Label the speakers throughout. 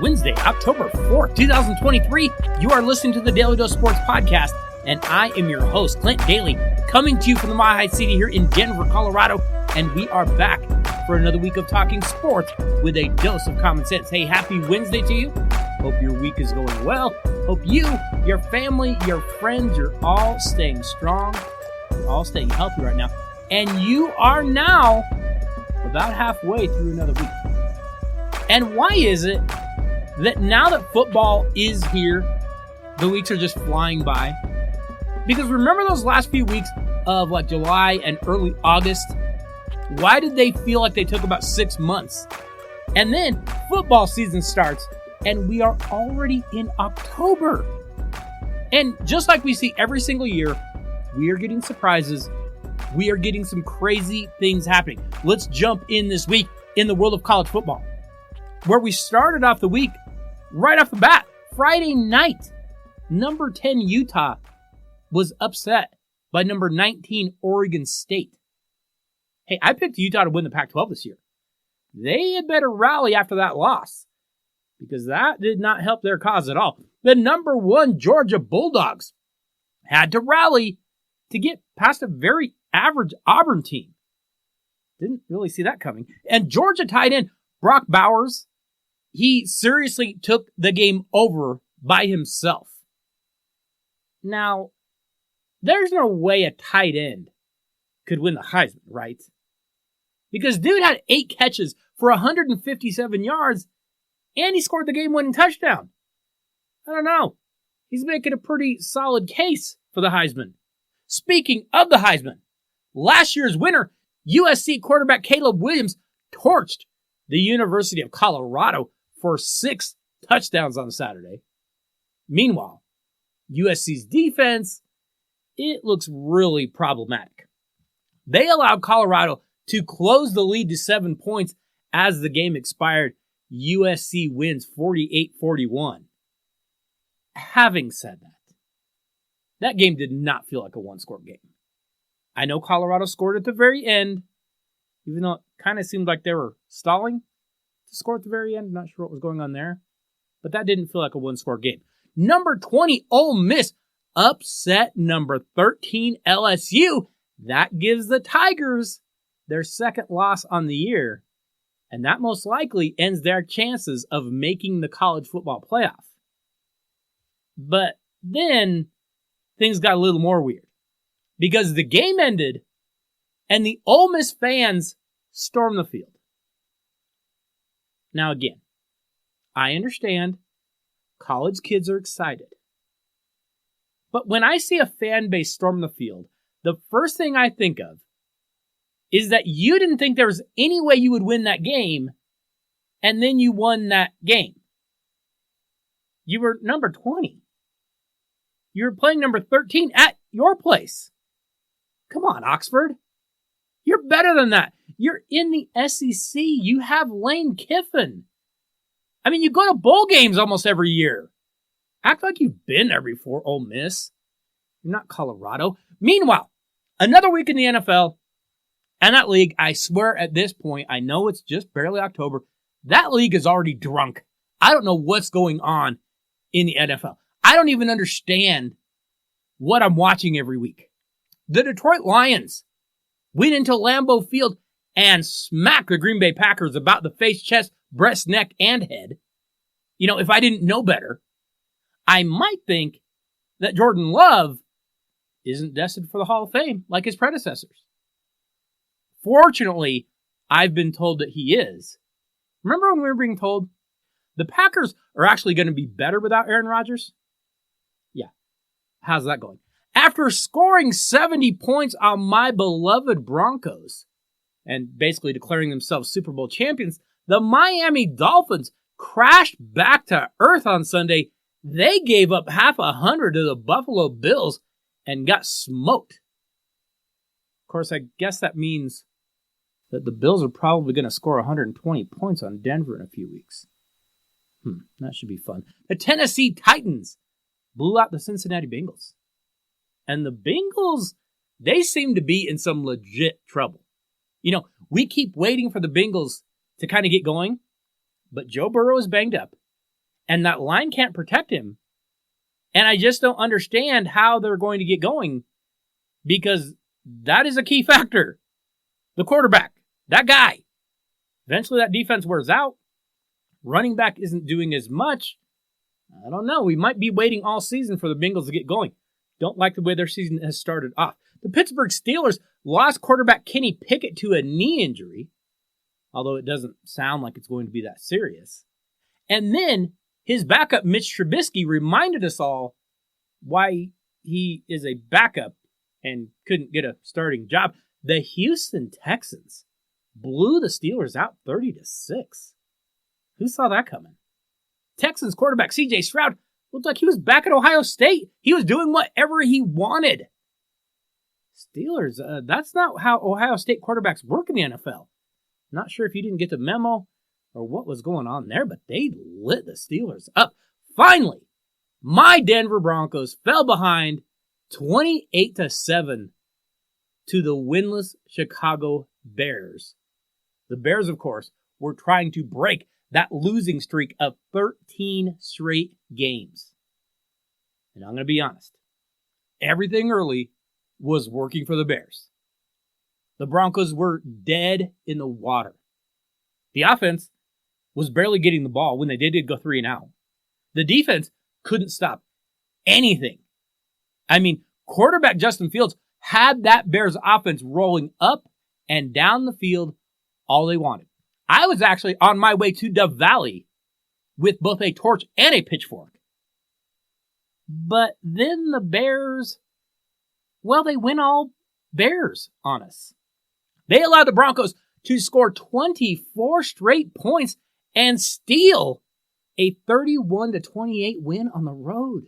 Speaker 1: Wednesday, October 4th, 2023. You are listening to the Daly Dose Sports Podcast, and I am your host, Clint Daly, coming to you from the Mile High City here in Denver, Colorado, and we are back for another week of talking sports with a dose of common sense. Hey, happy Wednesday to you. Hope your week is going well. Hope you, your family, your friends, you're all staying strong. You're all staying healthy right now. And you are now about halfway through another week. And why is it that now that football is here, the weeks are just flying by? Because remember those last few weeks of like July and early August? Why did they feel like they took about 6 months? And then football season starts, and we are already in October. And just like we see every single year, we are getting surprises. We are getting some crazy things happening. Let's jump in this week in the world of college football, where we started off the week right off the bat. Friday night, number 10 Utah was upset by number 19 Oregon State. Hey, I picked Utah to win the Pac-12 this year. They had better rally after that loss, because that did not help their cause at all. The number 1 Georgia Bulldogs had to rally to get past a very average Auburn team. Didn't really see that coming. And Georgia tight end Brock Bowers, he seriously took the game over by himself. Now, there's no way a tight end could win the Heisman, right? Because dude had 8 catches for 157 yards, and he scored the game-winning touchdown. I don't know. He's making a pretty solid case for the Heisman. Speaking of the Heisman, last year's winner, USC quarterback Caleb Williams, torched the University of Colorado for 6 touchdowns on Saturday. Meanwhile, USC's defense, it looks really problematic. They allowed Colorado to close the lead to 7 points as the game expired. USC wins 48-41. Having said that game did not feel like a one-score game. I know Colorado scored at the very end, even though it kind of seemed like they were stalling to score at the very end. Not sure what was going on there, but that didn't feel like a one-score game. Number 20, Ole Miss upset number 13, LSU. That gives the Tigers their second loss on the year, and that most likely ends their chances of making the college football playoff. But then things got a little more weird, because the game ended and the Ole Miss fans stormed the field. Now again, I understand college kids are excited. But when I see a fan base storm the field, the first thing I think of is that you didn't think there was any way you would win that game, and then you won that game. You were number 20. You were playing number 13 at your place. Come on, Oxford. You're better than that. You're in the SEC. You have Lane Kiffin. I mean, you go to bowl games almost every year. Act like you've been there before, Ole Miss. You're not Colorado. Meanwhile, another week in the NFL, and that league, I swear at this point, I know it's just barely October, that league is already drunk. I don't know what's going on in the NFL. I don't even understand what I'm watching every week. The Detroit Lions went into Lambeau Field and smacked the Green Bay Packers about the face, chest, breast, neck, and head. You know, if I didn't know better, I might think that Jordan Love isn't destined for the Hall of Fame like his predecessors. Fortunately, I've been told that he is. Remember when we were being told the Packers are actually going to be better without Aaron Rodgers? Yeah. How's that going? After scoring 70 points on my beloved Broncos and basically declaring themselves Super Bowl champions, the Miami Dolphins crashed back to earth on Sunday. They gave up 100 to the Buffalo Bills and got smoked. Of course, I guess that means that the Bills are probably going to score 120 points on Denver in a few weeks. That should be fun. The Tennessee Titans blew out the Cincinnati Bengals. And the Bengals, they seem to be in some legit trouble. You know, we keep waiting for the Bengals to kind of get going, but Joe Burrow is banged up. and that line can't protect him. And I just don't understand how they're going to get going, because that is a key factor. The quarterback, that guy. Eventually that defense wears out. Running back isn't doing as much. I don't know. We might be waiting all season for the Bengals to get going. Don't like the way their season has started off. The Pittsburgh Steelers lost quarterback Kenny Pickett to a knee injury, although it doesn't sound like it's going to be that serious. And then his backup, Mitch Trubisky, reminded us all why he is a backup and couldn't get a starting job. The Houston Texans blew the Steelers out 30-6. Who saw that coming? Texans quarterback C.J. Stroud looked like he was back at Ohio State. He was doing whatever he wanted. Steelers, that's not how Ohio State quarterbacks work in the NFL. Not sure if you didn't get the memo or what was going on there, but they lit the Steelers up. Finally, my Denver Broncos fell behind 28-7 to the winless Chicago Bears. The Bears, of course, were trying to break that losing streak of 13 straight games. And I'm going to be honest, everything early was working for the Bears. The Broncos were dead in the water. The offense was barely getting the ball when they did go 3-and-out. The defense couldn't stop anything. I mean, quarterback Justin Fields had that Bears offense rolling up and down the field all they wanted. I was actually on my way to Dove Valley with both a torch and a pitchfork. But then the Bears, well, they went all Bears on us. They allowed the Broncos to score 24 straight points and steal a 31-28 win on the road.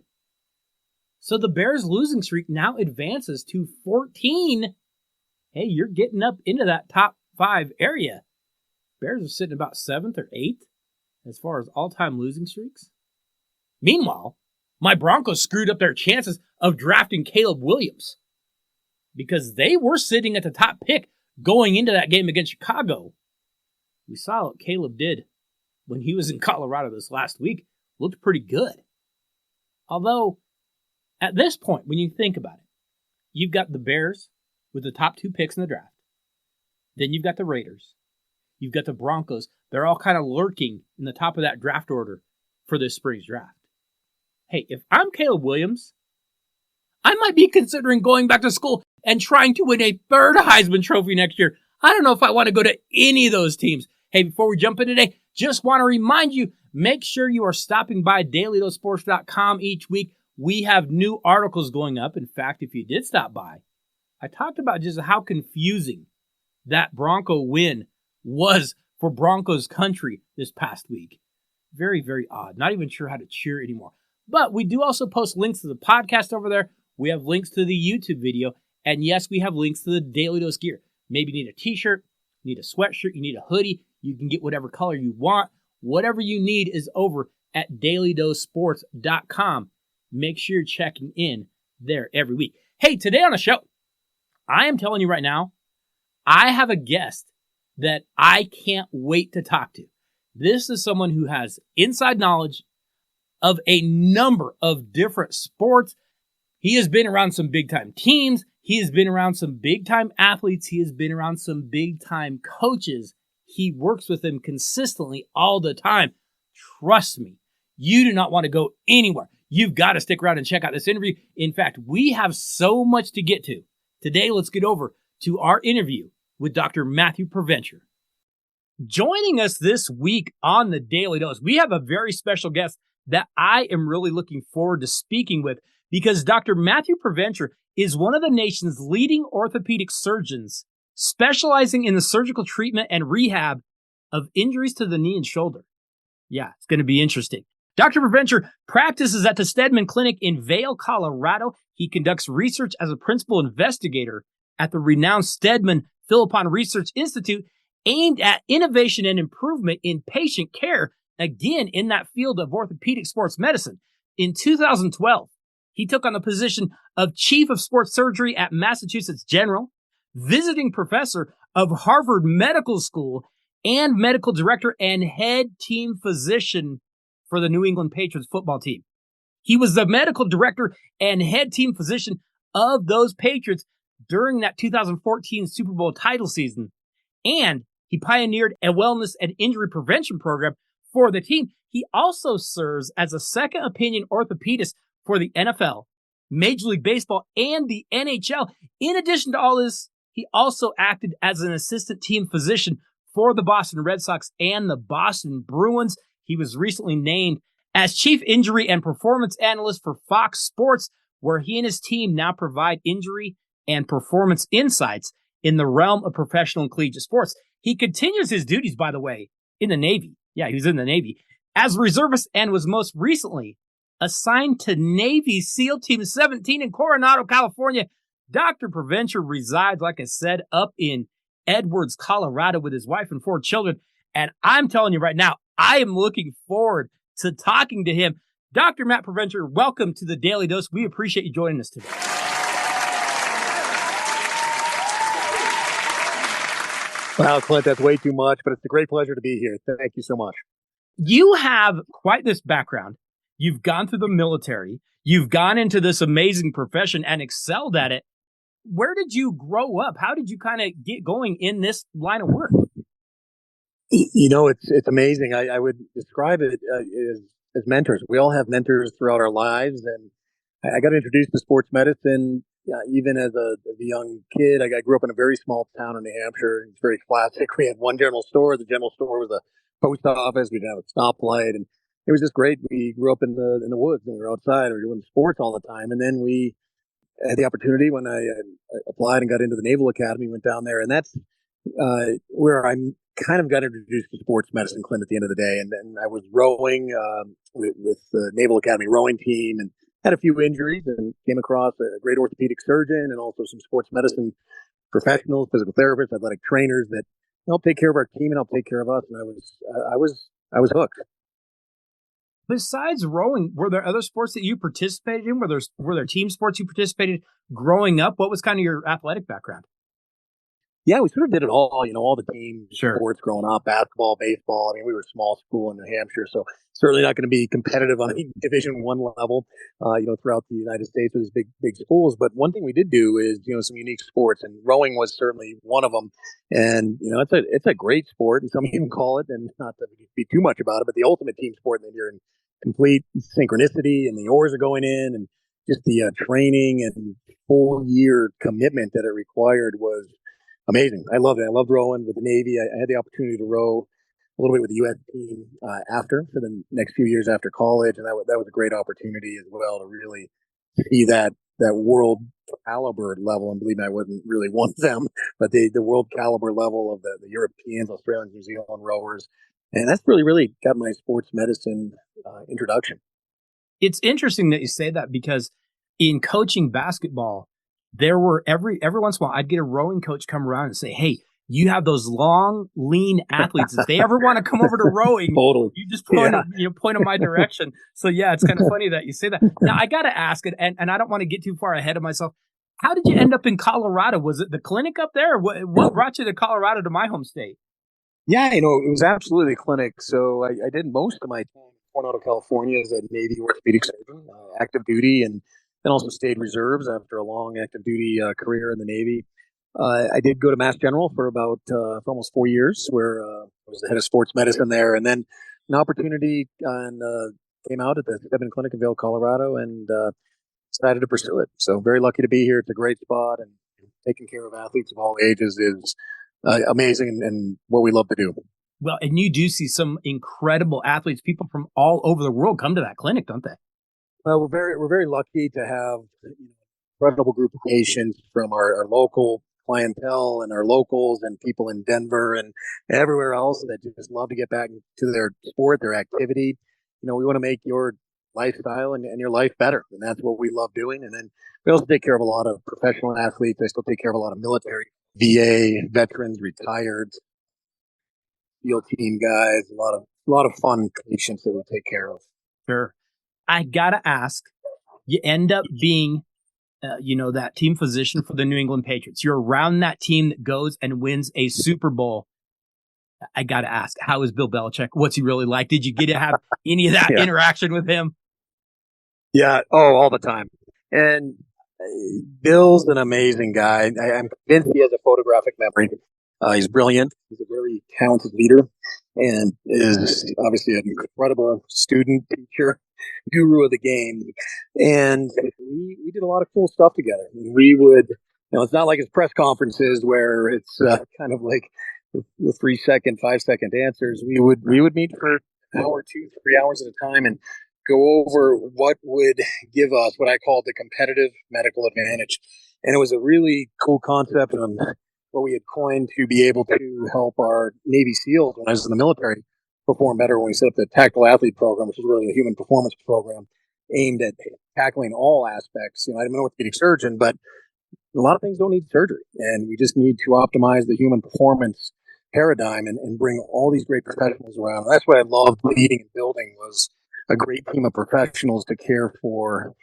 Speaker 1: So the Bears' losing streak now advances to 14. Hey, you're getting up into that top 5 area. Bears are sitting about 7th or 8th as far as all-time losing streaks. Meanwhile, my Broncos screwed up their chances of drafting Caleb Williams because they were sitting at the top pick going into that game against Chicago. We saw what Caleb did when he was in Colorado this last week. Looked pretty good. Although, at this point, when you think about it, you've got the Bears with the top 2 picks in the draft. Then you've got the Raiders. You've got the Broncos. They're all kind of lurking in the top of that draft order for this spring's draft. Hey, if I'm Caleb Williams, I might be considering going back to school and trying to win a 3rd Heisman Trophy next year. I don't know if I want to go to any of those teams. Hey, before we jump in today, just want to remind you, make sure you are stopping by DailyDoseSports.com each week. We have new articles going up. In fact, if you did stop by, I talked about just how confusing that Bronco win was for Broncos country this past week. Very, very odd. Not even sure how to cheer anymore. But we do also post links to the podcast over there. We have links to the YouTube video. And yes, we have links to the Daily Dose gear. Maybe you need a t-shirt, you need a sweatshirt, you need a hoodie. You can get whatever color you want. Whatever you need is over at DailyDoseSports.com. Make sure you're checking in there every week. Hey, today on the show, I am telling you right now, I have a guest that I can't wait to talk to. This is someone who has inside knowledge of a number of different sports. He has been around some big-time teams. He has been around some big-time athletes. He has been around some big-time coaches. He works with them consistently all the time. Trust me, you do not want to go anywhere. You've got to stick around and check out this interview. In fact, we have so much to get to. Today, let's get over to our interview with Dr. Matthew Provencher. Joining us this week on the Daily Dose, we have a very special guest that I am really looking forward to speaking with because Dr. Matthew Provencher is one of the nation's leading orthopedic surgeons specializing in the surgical treatment and rehab of injuries to the knee and shoulder. Yeah, it's going to be interesting. Dr. Provencher practices at the Stedman Clinic in Vail, Colorado. He conducts research as a principal investigator at the renowned Stedman Philippon Research Institute, aimed at innovation and improvement in patient care, again in that field of orthopedic sports medicine. In 2012, he took on the position of Chief of Sports Surgery at Massachusetts General, visiting professor of Harvard Medical School, and medical director and head team physician for the New England Patriots football team. He was the medical director and head team physician of those Patriots during that 2014 Super Bowl title season. And he pioneered a wellness and injury prevention program for the team. He also serves as a second opinion orthopedist for the NFL, Major League Baseball, and the NHL. In addition to all this, he also acted as an assistant team physician for the Boston Red Sox and the Boston Bruins. He was recently named as chief injury and performance analyst for Fox Sports, where he and his team now provide injury and performance insights in the realm of professional and collegiate sports. He continues his duties, by the way, in the Navy. Yeah, he was in the Navy as a reservist and was most recently assigned to Navy SEAL Team 17 in Coronado, California. Dr. Provencher resides, like I said, up in Edwards, Colorado with his wife and 4 children. And I'm telling you right now, I am looking forward to talking to him. Dr. Matt Provencher, welcome to the Daily Dose. We appreciate you joining us today.
Speaker 2: Wow, Clint, that's way too much, but it's a great pleasure to be here. Thank you so much.
Speaker 1: You have quite this background. You've gone through the military. You've gone into this amazing profession and excelled at it. Where did you grow up? How did you kind of get going in this line of work?
Speaker 2: You know, it's amazing. I would describe it as mentors. We all have mentors throughout our lives, and I got introduced to sports medicine even as a young kid. I grew up in a very small town in New Hampshire. It's very classic. We had one general store. The general store was a post office. We didn't have a stoplight, and it was just great. We grew up in the woods, and we were outside. We were doing sports all the time, and then we had the opportunity when I applied and got into the Naval Academy. Went down there, and that's where I kind of got introduced to sports medicine, Clint, at the end of the day. And then I was rowing with the Naval Academy rowing team, and had a few injuries, and came across a great orthopedic surgeon and also some sports medicine professionals, physical therapists, athletic trainers that help take care of our team and help take care of us. And I was hooked.
Speaker 1: Besides rowing, were there other sports that you participated in? Were there team sports you participated growing up? What was kind of your athletic background?
Speaker 2: Yeah, we sort of did it all, all the team
Speaker 1: Sure.
Speaker 2: sports growing up, basketball, baseball. I mean, we were a small school in New Hampshire, so certainly not going to be competitive on a Division I level, throughout the United States with these big schools. But one thing we did do is, some unique sports, and rowing was certainly one of them. And, it's a great sport, and some even call it, and not to be too much about it, but the ultimate team sport. And you're in complete synchronicity, and the oars are going in, and just the training and full year commitment that it required was amazing. I loved it. I loved rowing with the Navy. I had the opportunity to row a little bit with the U.S. team for the next few years after college, and that was a great opportunity as well to really see that world caliber level. And believe me, I wasn't really one of them, but the world caliber level of the Europeans, Australians, New Zealand rowers, and that's really got my sports medicine introduction.
Speaker 1: It's interesting that you say that, because in coaching basketball, there were every once in a while, I'd get a rowing coach come around and say, "Hey, you have those long, lean athletes. If they ever want to come over to rowing,
Speaker 2: totally.
Speaker 1: you just point them my direction." So yeah, it's kind of funny that you say that. Now I got to ask it, and I don't want to get too far ahead of myself. How did you end up in Colorado? Was it the clinic up there? What brought you to Colorado, to my home state?
Speaker 2: Yeah, it was absolutely a clinic. So I did most of my time in Coronado, California as a Navy orthopedic surgeon, active duty, and then also stayed reserves after a long active duty career in the Navy. I did go to Mass General for for almost 4 years, where I was the head of sports medicine there. And then an opportunity came out at the Stebbins Clinic in Vail, Colorado, and decided to pursue it. So very lucky to be here. It's a great spot, and taking care of athletes of all ages is amazing and what we love to do.
Speaker 1: Well, and you do see some incredible athletes. People from all over the world come to that clinic, don't they?
Speaker 2: Well, we're very lucky to have an incredible group of patients from our local clientele and our locals and people in Denver and everywhere else that just love to get back to their sport, their activity. We want to make your lifestyle and your life better, and that's what we love doing. And then we also take care of a lot of professional athletes. I still take care of a lot of military, VA, veterans, retired, SEAL team guys. A lot of fun patients that we take care of.
Speaker 1: Sure. I gotta ask, you end up being, that team physician for the New England Patriots. You're around that team that goes and wins a Super Bowl. I got to ask, how is Bill Belichick? What's he really like? Did you get to have any of that interaction with him?
Speaker 2: Yeah. Oh, all the time. And Bill's an amazing guy. I'm convinced he has a photographic memory. He's brilliant. He's a very talented leader and is obviously an incredible student, teacher, guru of the game. And we did a lot of cool stuff together. And we would, it's not like his press conferences where it's kind of like the 3 second, 5 second answers. We would meet for an hour, 2, 3 hours at a time and go over what would give us what I called the competitive medical advantage. And it was a really cool concept on what we had coined to be able to help our Navy SEALs when I was in the military perform better when we set up the tactical athlete program, which is really a human performance program aimed at tackling all aspects. I'm an orthopedic surgeon, but a lot of things don't need surgery. And we just need to optimize the human performance paradigm and bring all these great professionals around. That's what I loved leading and building was a great team of professionals to care for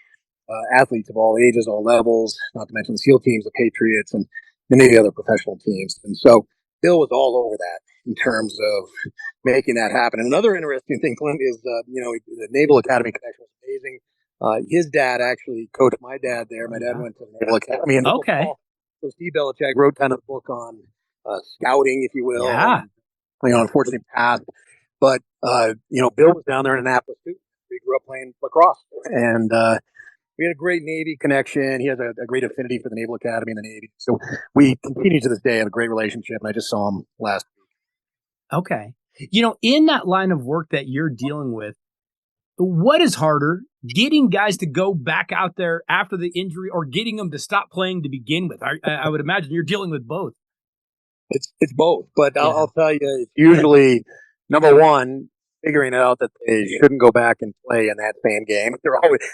Speaker 2: athletes of all ages, all levels, not to mention the SEAL teams, the Patriots, and many of the other professional teams. And so Bill was all over that in terms of making that happen. And another interesting thing, Clint, is, the Naval Academy connection was amazing. His dad actually coached my dad there. My dad went to the Naval Academy. And
Speaker 1: okay.
Speaker 2: So Steve Belichick wrote kind of a book on scouting, if you will.
Speaker 1: Yeah.
Speaker 2: And, unfortunately passed. But, Bill was down there in Annapolis, too. We grew up playing lacrosse. And we had a great Navy connection. He has a great affinity for the Naval Academy and the Navy. So we continue to this day have a great relationship. And I just saw him last week.
Speaker 1: Okay. In that line of work that you're dealing with, what is harder, getting guys to go back out there after the injury or getting them to stop playing to begin with? I would imagine you're dealing with both. It's
Speaker 2: both, but I'll tell you, it's usually number one, figuring out that they shouldn't go back and play in that same game.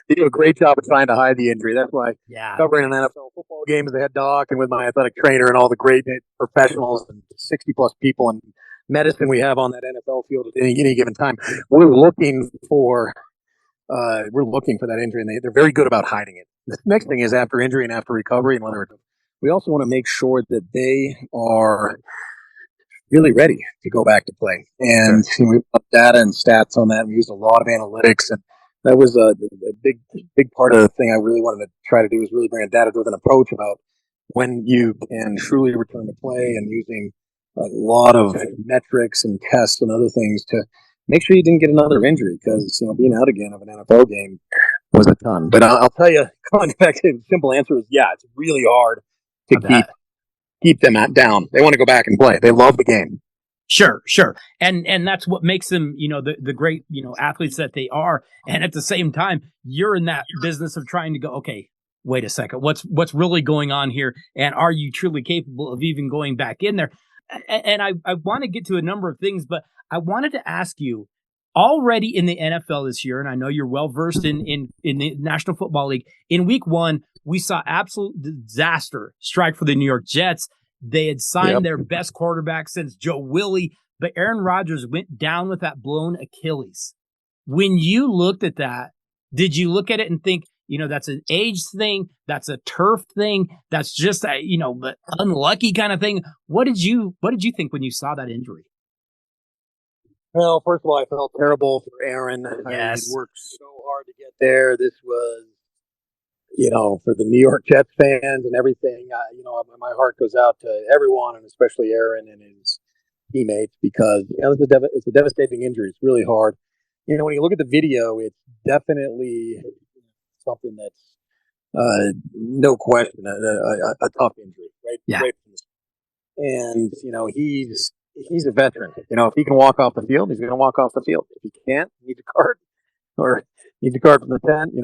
Speaker 2: They do a great job of trying to hide the injury. That's why covering an NFL football game as a head doc and with my athletic trainer and all the great professionals and 60 plus people in medicine we have on that NFL field at any given time, we're looking for that injury, and they're very good about hiding it. The next thing is after injury and after recovery, and we also want to make sure that they are really ready to go back to play. And we put data and stats on that. We used a lot of analytics, and that was a big part of the thing I really wanted to try to do is really bring a data-driven approach about when you can truly return to play and using a lot of metrics and tests and other things to make sure you didn't get another injury because, being out again of an NFL game was a ton. But I'll tell you, going back to the simple answer is, it's really hard to keep them down. They want to go back and play. They love the game.
Speaker 1: Sure. And that's what makes them, the great, athletes that they are. And at the same time, you're in that business of trying to go, okay, wait a second, what's really going on here? And are you truly capable of even going back in there? And I want to get to a number of things, but I wanted to ask you, already in the NFL this year, and I know you're well versed in the National Football League, in week 1, we saw absolute disaster strike for the New York Jets. They had signed their best quarterback since Joe Willie, but Aaron Rodgers went down with that blown Achilles. When you looked at that, did you look at it and think, that's an age thing, that's a turf thing, that's just a, unlucky kind of thing? What did you think when you saw that injury?
Speaker 2: Well, first of all, I felt terrible for Aaron.
Speaker 1: Yes.
Speaker 2: I worked so hard to get there. This was, for the New York Jets fans and everything, my heart goes out to everyone, and especially Aaron and his teammates, because it's a devastating injury. It's really hard. When you look at the video, it's definitely something that's no question a tough injury, right?
Speaker 1: Yeah.
Speaker 2: Right. And he's a veteran. If he can walk off the field, he's going to walk off the field. If he can't, he needs a card or needs a card from the tent. We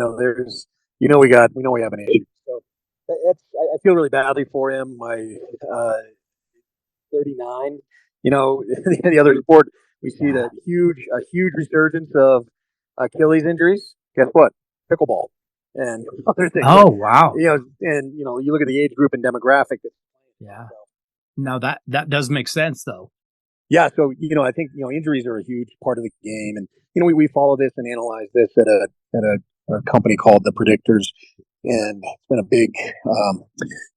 Speaker 2: have an issue. So I feel really badly for him. My 39. The other sport, we see a huge resurgence of Achilles injuries. Guess what? Pickleball and other things.
Speaker 1: Oh, wow.
Speaker 2: You look at the age group and demographic.
Speaker 1: Yeah. No, that does make sense, though.
Speaker 2: Yeah. So, I think, injuries are a huge part of the game. And, we follow this and analyze this at a company called The Predictors. And it's been a big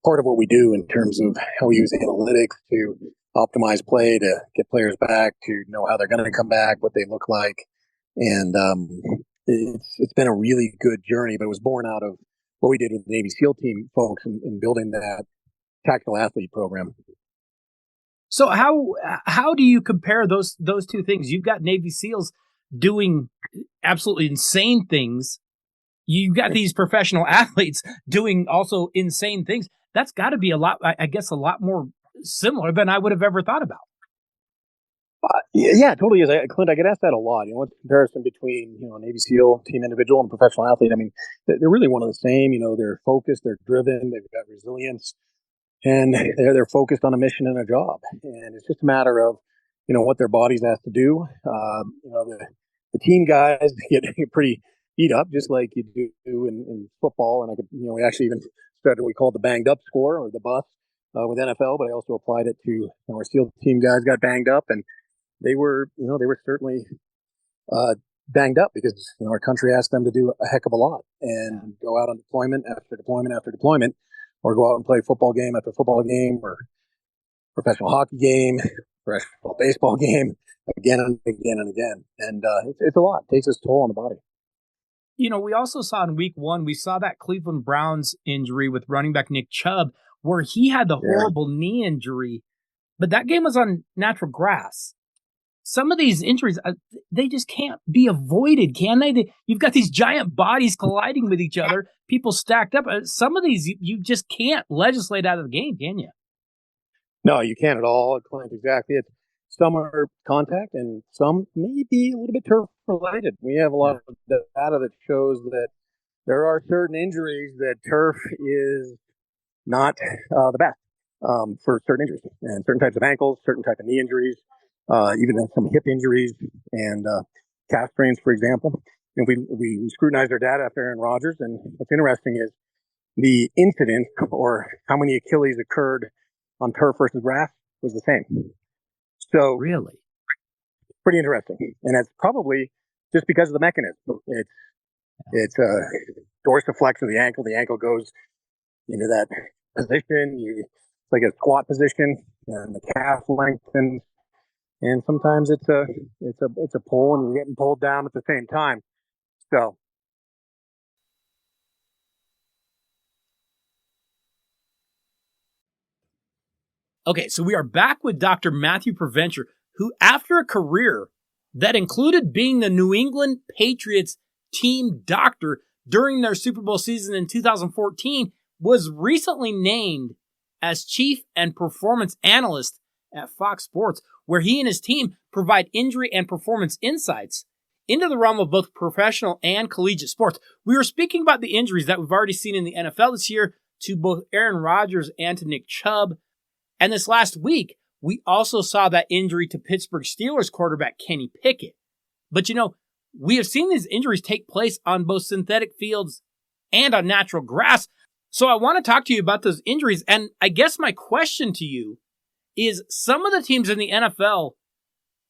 Speaker 2: part of what we do in terms of how we use analytics to optimize play to get players back, to know how they're going to come back, what they look like. And it's been a really good journey, but it was born out of what we did with the Navy SEAL team folks in building that tactical athlete program.
Speaker 1: So how do you compare those two things? You've got Navy SEALs doing absolutely insane things. You've got these professional athletes doing also insane things. That's got to be a lot, I guess, a lot more similar than I would have ever thought about.
Speaker 2: Yeah, it totally is. Clint, I get asked that a lot. What's the comparison between, a Navy SEAL team individual and professional athlete? I mean, they're really one of the same. They're focused, they're driven, they've got resilience, and they're focused on a mission and a job. And it's just a matter of, what their bodies have to do. The team guys get pretty beat up, just like you do in football. And we actually even started what we called the banged up score, or the bus, with NFL. But I also applied it to our SEAL team guys got banged up, and they were certainly banged up because our country asked them to do a heck of a lot and go out on deployment after deployment after deployment, or go out and play football game after football game, or professional hockey game, professional baseball game, again and again and again. And it's a lot. It takes its toll on the body.
Speaker 1: We also saw in week 1, we saw that Cleveland Browns injury with running back Nick Chubb, where he had the horrible knee injury, but that game was on natural grass. Some of these injuries, they just can't be avoided, can they? You've got these giant bodies colliding with each other, people stacked up. Some of these, you just can't legislate out of the game, can you?
Speaker 2: No, you can't at all. Clint, exactly. Some are contact, and some may be a little bit turf related. We have a lot of data that shows that there are certain injuries that turf is not the best for certain injuries, and certain types of ankles, certain type of knee injuries, even some hip injuries and calf strains, for example. And we scrutinized our data after Aaron Rodgers, and what's interesting is the incidence, or how many Achilles occurred on turf versus grass, was the same. So
Speaker 1: really,
Speaker 2: pretty interesting, and it's probably just because of the mechanism. It's dorsiflex of the ankle. The ankle goes into that position. It's like a squat position, and the calf lengthens. And sometimes it's a pull, and you're getting pulled down at the same time. So.
Speaker 1: Okay, so we are back with Dr. Matthew Provencher, who, after a career that included being the New England Patriots team doctor during their Super Bowl season in 2014, was recently named as chief and performance analyst at Fox Sports, where he and his team provide injury and performance insights into the realm of both professional and collegiate sports. We were speaking about the injuries that we've already seen in the NFL this year to both Aaron Rodgers and to Nick Chubb. And this last week, we also saw that injury to Pittsburgh Steelers quarterback Kenny Pickett. But we have seen these injuries take place on both synthetic fields and on natural grass. So I want to talk to you about those injuries. And I guess my question to you is, some of the teams in the NFL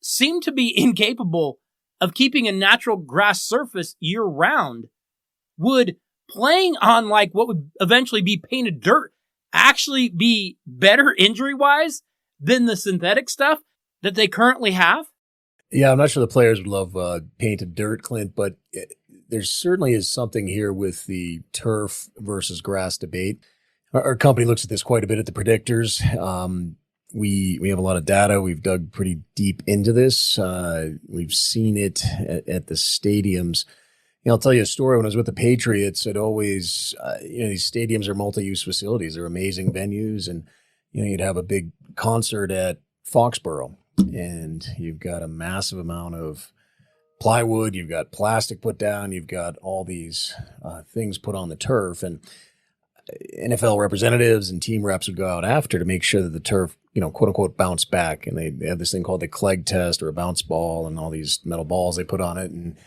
Speaker 1: seem to be incapable of keeping a natural grass surface year round. Would playing on what would eventually be painted dirt actually be better injury-wise than the synthetic stuff that they currently have?
Speaker 3: Yeah, I'm not sure the players would love painted dirt, Clint, but there certainly is something here with the turf versus grass debate. Our company looks at this quite a bit at the predictors. We have a lot of data. We've dug pretty deep into this. We've seen it at the stadiums. I'll tell you a story. When I was with the Patriots, it always, these stadiums are multi-use facilities. They're amazing venues. And, you'd have a big concert at Foxborough, and you've got a massive amount of plywood. You've got plastic put down. You've got all these things put on the turf. And NFL representatives and team reps would go out after to make sure that the turf, quote unquote, bounce back. And they have this thing called the Clegg test, or a bounce ball, and all these metal balls they put on it. And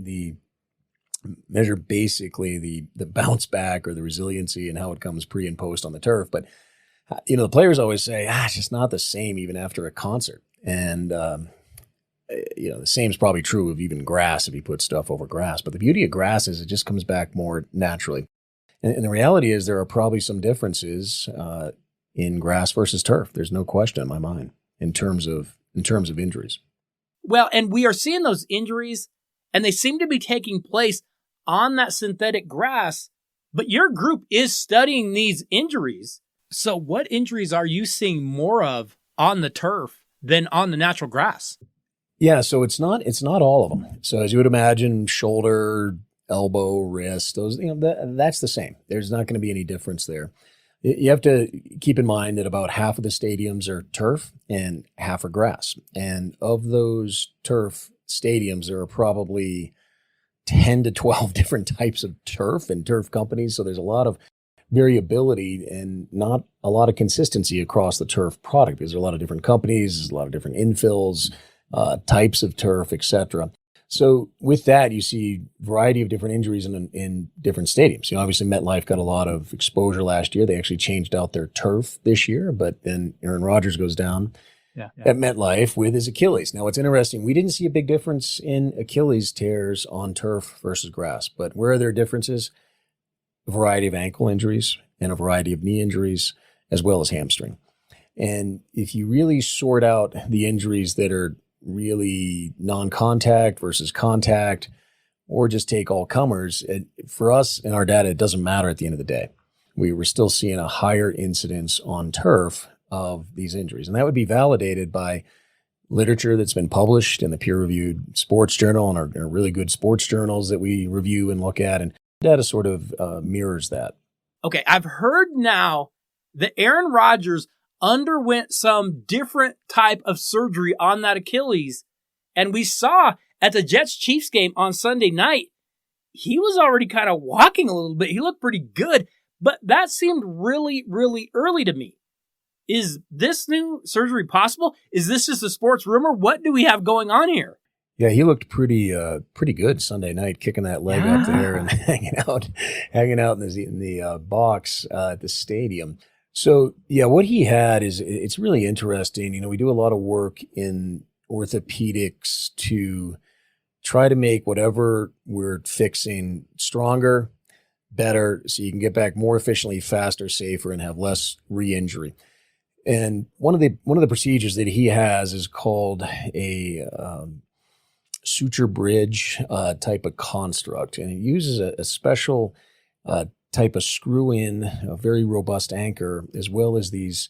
Speaker 3: the measure basically the bounce back, or the resiliency, and how it comes pre and post on the turf. But the players always say, it's just not the same even after a concert. And the same is probably true of even grass if you put stuff over grass. But the beauty of grass is it just comes back more naturally. And the reality is there are probably some differences in grass versus turf. There's no question in my mind in terms of injuries.
Speaker 1: Well, and we are seeing those injuries, and they seem to be taking place on that synthetic grass, but your group is studying these injuries. So what injuries are you seeing more of on the turf than on the natural grass?
Speaker 3: Yeah, so it's not all of them. So as you would imagine, shoulder, elbow, wrist, those, that's the same. There's not going to be any difference there. You have to keep in mind that about half of the stadiums are turf and half are grass. And of those turf stadiums, there are probably 10 to 12 different types of turf and turf companies. So there's a lot of variability and not a lot of consistency across the turf product. There's a lot of different companies, there's a lot of different infills, types of turf, etc. So with that, you see a variety of different injuries in different stadiums. Obviously MetLife got a lot of exposure last year. They actually changed out their turf this year, but then Aaron Rodgers goes down at MetLife with his Achilles. Now, what's interesting, we didn't see a big difference in Achilles tears on turf versus grass, but where are there differences? A variety of ankle injuries and a variety of knee injuries, as well as hamstring. And if you really sort out the injuries that are really non-contact versus contact, or just take all comers, for us and our data, it doesn't matter at the end of the day. We were still seeing a higher incidence on turf of these injuries. And that would be validated by literature that's been published in the peer-reviewed sports journal and our really good sports journals that we review and look at. And data sort of mirrors that.
Speaker 1: Okay, I've heard now that Aaron Rodgers underwent some different type of surgery on that Achilles. And we saw at the Jets-Chiefs game on Sunday night, he was already kind of walking a little bit. He looked pretty good, but that seemed really, really early to me. Is this new surgery possible? Is this just a sports rumor? What do we have going on here?
Speaker 3: Yeah, he looked pretty good Sunday night, kicking that leg up there and hanging out in the box at the stadium. So yeah, what he had it's really interesting. We do a lot of work in orthopedics to try to make whatever we're fixing stronger, better, so you can get back more efficiently, faster, safer, and have less re-injury. And one of the procedures that he has is called a suture bridge type of construct, and it uses a special type of screw-in, a very robust anchor, as well as these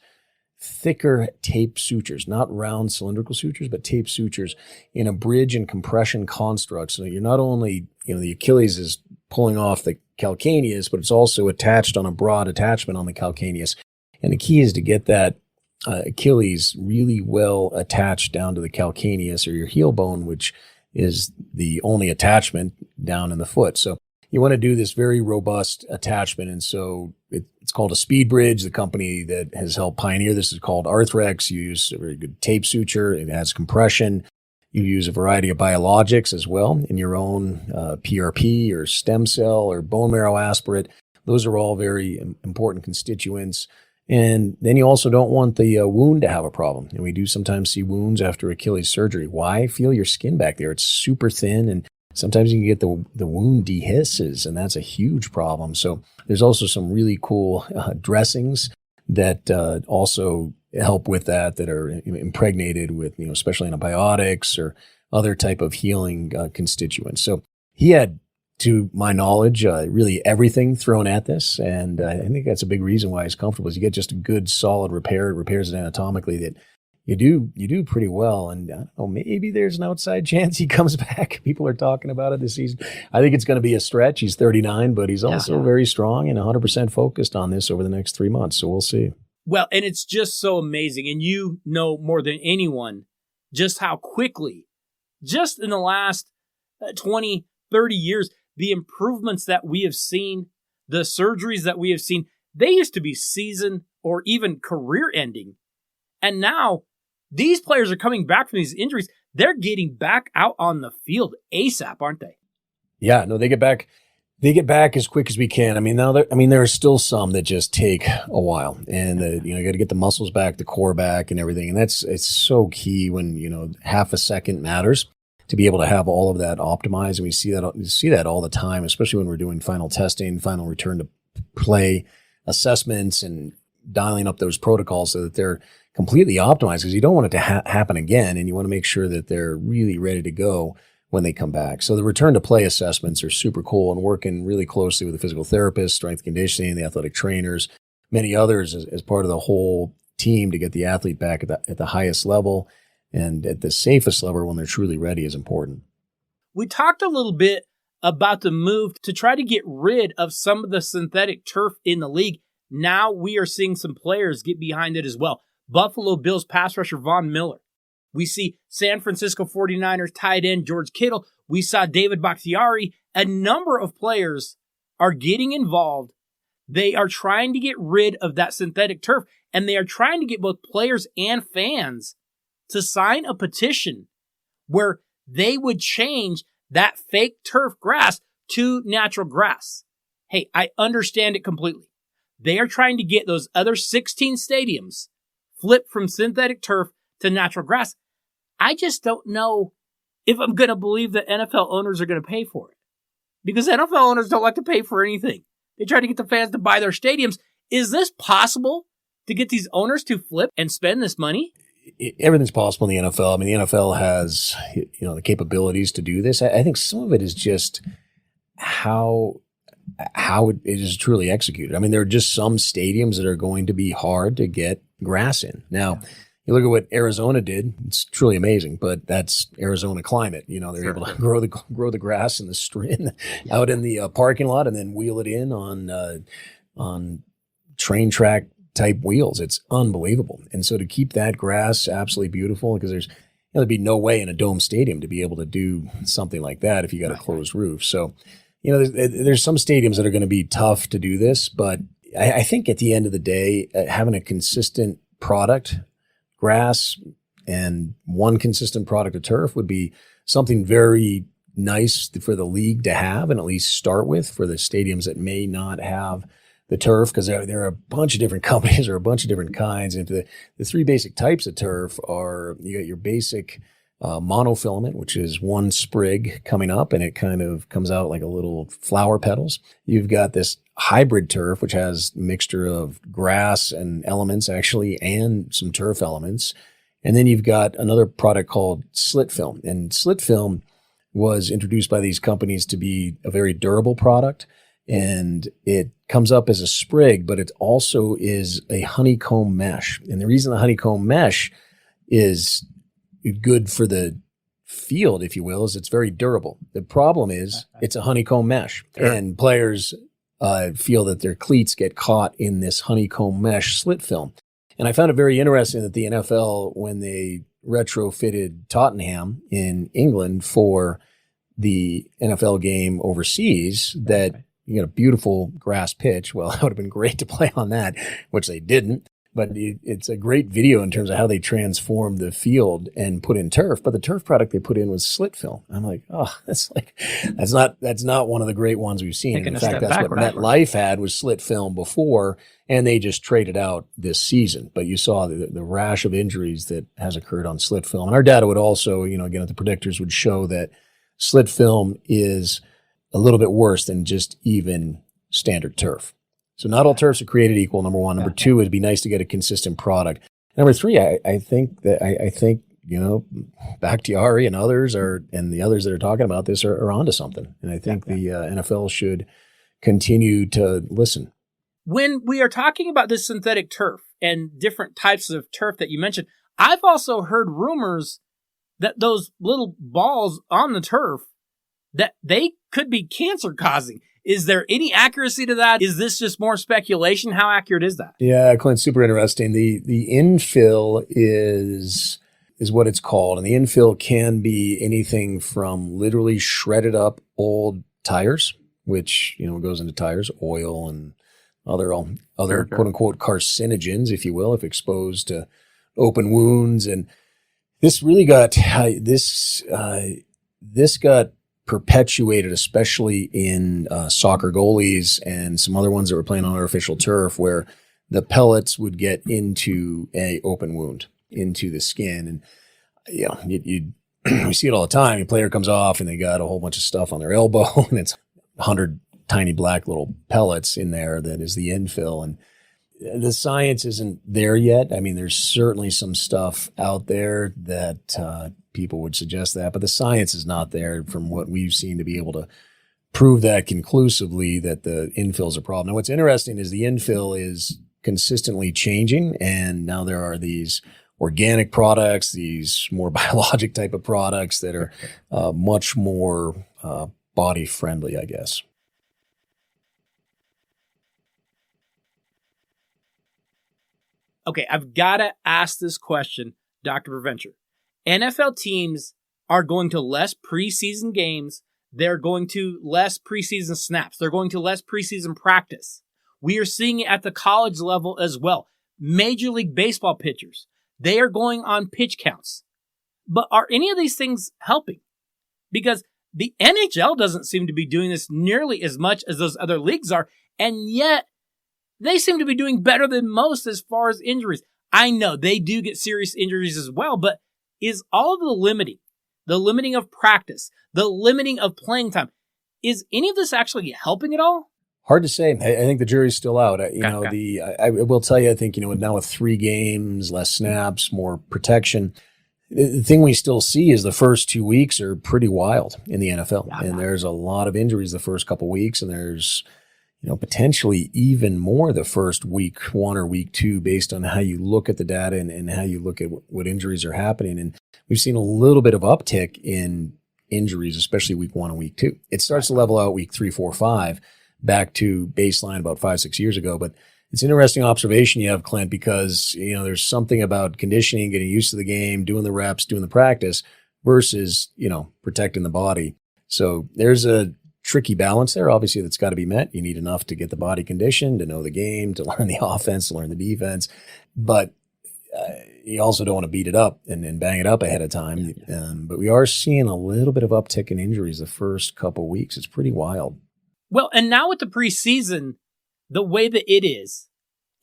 Speaker 3: thicker tape sutures, not round cylindrical sutures, but tape sutures in a bridge and compression construct. So you're not only, the Achilles is pulling off the calcaneus, but it's also attached on a broad attachment on the calcaneus. And the key is to get that Achilles really well attached down to the calcaneus or your heel bone, which is the only attachment down in the foot. So you want to do this very robust attachment. And so it's called a speed bridge. The company that has helped pioneer this is called Arthrex. You use a very good tape suture. It has compression. You use a variety of biologics as well in your own PRP or stem cell or bone marrow aspirate. Those are all very important constituents. And then you also don't want the wound to have a problem. And we do sometimes see wounds after Achilles surgery. Why? Feel your skin back there. It's super thin, and sometimes you can get the wound dehisces, and that's a huge problem. So there's also some really cool dressings that also help with that are impregnated with, especially antibiotics or other type of healing constituents. So he had, to my knowledge, really everything thrown at this. And I think that's a big reason why he's comfortable is you get just a good solid repair. It repairs it anatomically that you do pretty well. And I don't know, maybe there's an outside chance he comes back. People are talking about it this season. I think it's going to be a stretch. He's 39, but he's also very strong and 100% focused on this over the next 3 months. So we'll see.
Speaker 1: Well, and it's just so amazing. And you know more than anyone just how quickly, just in the last 20, 30 years, the improvements that we have seen, the surgeries that we have seen, they used to be season or even career ending. And now these players are coming back from these injuries. They're getting back out on the field ASAP, aren't they?
Speaker 3: Yeah, no, they get back as quick as we can. There are still some that just take a while, and you got to get the muscles back, the core back, and everything. And it's so key when half a second matters to be able to have all of that optimized. And we see that all the time, especially when we're doing final testing, final return to play assessments, and dialing up those protocols so that they're completely optimized, because you don't want it to happen again, and you want to make sure that they're really ready to go when they come back. So the return to play assessments are super cool, and working really closely with the physical therapist, strength conditioning, the athletic trainers, many others as part of the whole team to get the athlete back at the highest level and at the safest level when they're truly ready is important.
Speaker 1: We talked a little bit about the move to try to get rid of some of the synthetic turf in the league. Now we are seeing some players get behind it as well. Buffalo Bills pass rusher Von Miller. We see San Francisco 49ers tight end George Kittle. We saw David Bakhtiari. A number of players are getting involved. They are trying to get rid of that synthetic turf, and they are trying to get both players and fans to sign a petition where they would change that fake turf grass to natural grass. Hey, I understand it completely. They are trying to get those other 16 stadiums flipped from synthetic turf to natural grass. I just don't know if I'm going to believe that NFL owners are going to pay for it, because NFL owners don't like to pay for anything. They try to get the fans to buy their stadiums. Is this possible to get these owners to flip and spend this money?
Speaker 3: Everything's possible in the NFL. I mean, the NFL has, the capabilities to do this. I think some of it is just how it is truly executed. I mean, there are just some stadiums that are going to be hard to get grass in. Now, you look at what Arizona did; it's truly amazing. But that's Arizona climate. They're able to grow the grass in the out in the parking lot, and then wheel it in on train track type wheels. It's unbelievable. And so to keep that grass absolutely beautiful, because there'd be no way in a dome stadium to be able to do something like that if you got a closed roof. So, there's some stadiums that are going to be tough to do this, but I think at the end of the day, having a consistent product, grass, and one consistent product of turf would be something very nice for the league to have, and at least start with for the stadiums that may not have the turf, because there are a bunch of different companies or a bunch of different kinds. And the three basic types of turf are, you got your basic monofilament, which is one sprig coming up, and it kind of comes out like a little flower petals. You've got this hybrid turf, which has a mixture of grass and elements actually, and some turf elements. And then you've got another product called slit film. And slit film was introduced by these companies to be a very durable product. And it comes up as a sprig, but it also is a honeycomb mesh. And the reason the honeycomb mesh is good for the field, if you will, is it's very durable. The problem is it's a honeycomb mesh, and players feel that their cleats get caught in this honeycomb mesh slit film. And I found it very interesting that the NFL, when they retrofitted Tottenham in England for the NFL game overseas, that you got a beautiful grass pitch. Well, it would have been great to play on that, which they didn't. But it's a great video in terms of how they transformed the field and put in turf. But the turf product they put in was slit film. I'm like, that's not one of the great ones we've seen. In fact, that's what MetLife had was slit film before, and they just traded out this season. But you saw the rash of injuries that has occurred on slit film. And our data would also, again, at the predictors would show that slit film is a little bit worse than just even standard turf. So not all turfs are created equal, number one. Number two, it'd be nice to get a consistent product. Number three, I think Bakhtiari and others and the others that are talking about this are onto something. And I think the NFL should continue to listen.
Speaker 1: When we are talking about this synthetic turf and different types of turf that you mentioned, I've also heard rumors that those little balls on the turf, that they could be cancer causing. Is there any accuracy to that? Is this just more speculation? How accurate is that?
Speaker 3: Yeah, Clint, super interesting. The infill is what it's called. And the infill can be anything from literally shredded up old tires, which, goes into tires, oil and other quote unquote carcinogens, if you will, if exposed to open wounds. And this really got, this got perpetuated, especially in soccer goalies and some other ones that were playing on artificial turf, where the pellets would get into a open wound, into the skin. And you see it all the time. A player comes off and they got a whole bunch of stuff on their elbow, and it's 100 tiny black little pellets in there that is the infill. And the science isn't there yet. I mean, there's certainly some stuff out there that people would suggest that, but the science is not there from what we've seen to be able to prove that conclusively that the infill is a problem. Now, what's interesting is the infill is consistently changing, and now there are these organic products, these more biologic type of products that are much more body friendly, I guess.
Speaker 1: Okay, I've got to ask this question, Dr. Provencher. NFL teams are going to less preseason games. They're going to less preseason snaps. They're going to less preseason practice. We are seeing it at the college level as well. Major League Baseball pitchers, they are going on pitch counts. But are any of these things helping? Because the NHL doesn't seem to be doing this nearly as much as those other leagues are, and yet they seem to be doing better than most as far as injuries. I know they do get serious injuries as well, but is all of the limiting of practice, the limiting of playing time, is any of this actually helping at all?
Speaker 3: Hard to say. I think the jury's still out. I will tell you, I think, now with 3 games, less snaps, more protection, the thing we still see is the first 2 weeks are pretty wild in the NFL. Yeah. And there's a lot of injuries the first couple weeks, and there's, potentially even more the first week 1 or week 2 based on how you look at the data and how you look at what injuries are happening. And we've seen a little bit of uptick in injuries, especially week 1 and week 2. It starts to level out week 3, 4, 5 back to baseline about 5-6 years ago. But it's an interesting observation you have, Clint, because, there's something about conditioning, getting used to the game, doing the reps, doing the practice versus, protecting the body. So there's a tricky balance there, obviously, that's got to be met. You need enough to get the body conditioned, to know the game, to learn the offense, to learn the defense. But you also don't want to beat it up and bang it up ahead of time. But we are seeing a little bit of uptick in injuries the first couple weeks. It's pretty wild.
Speaker 1: Well, and now with the preseason, the way that it is,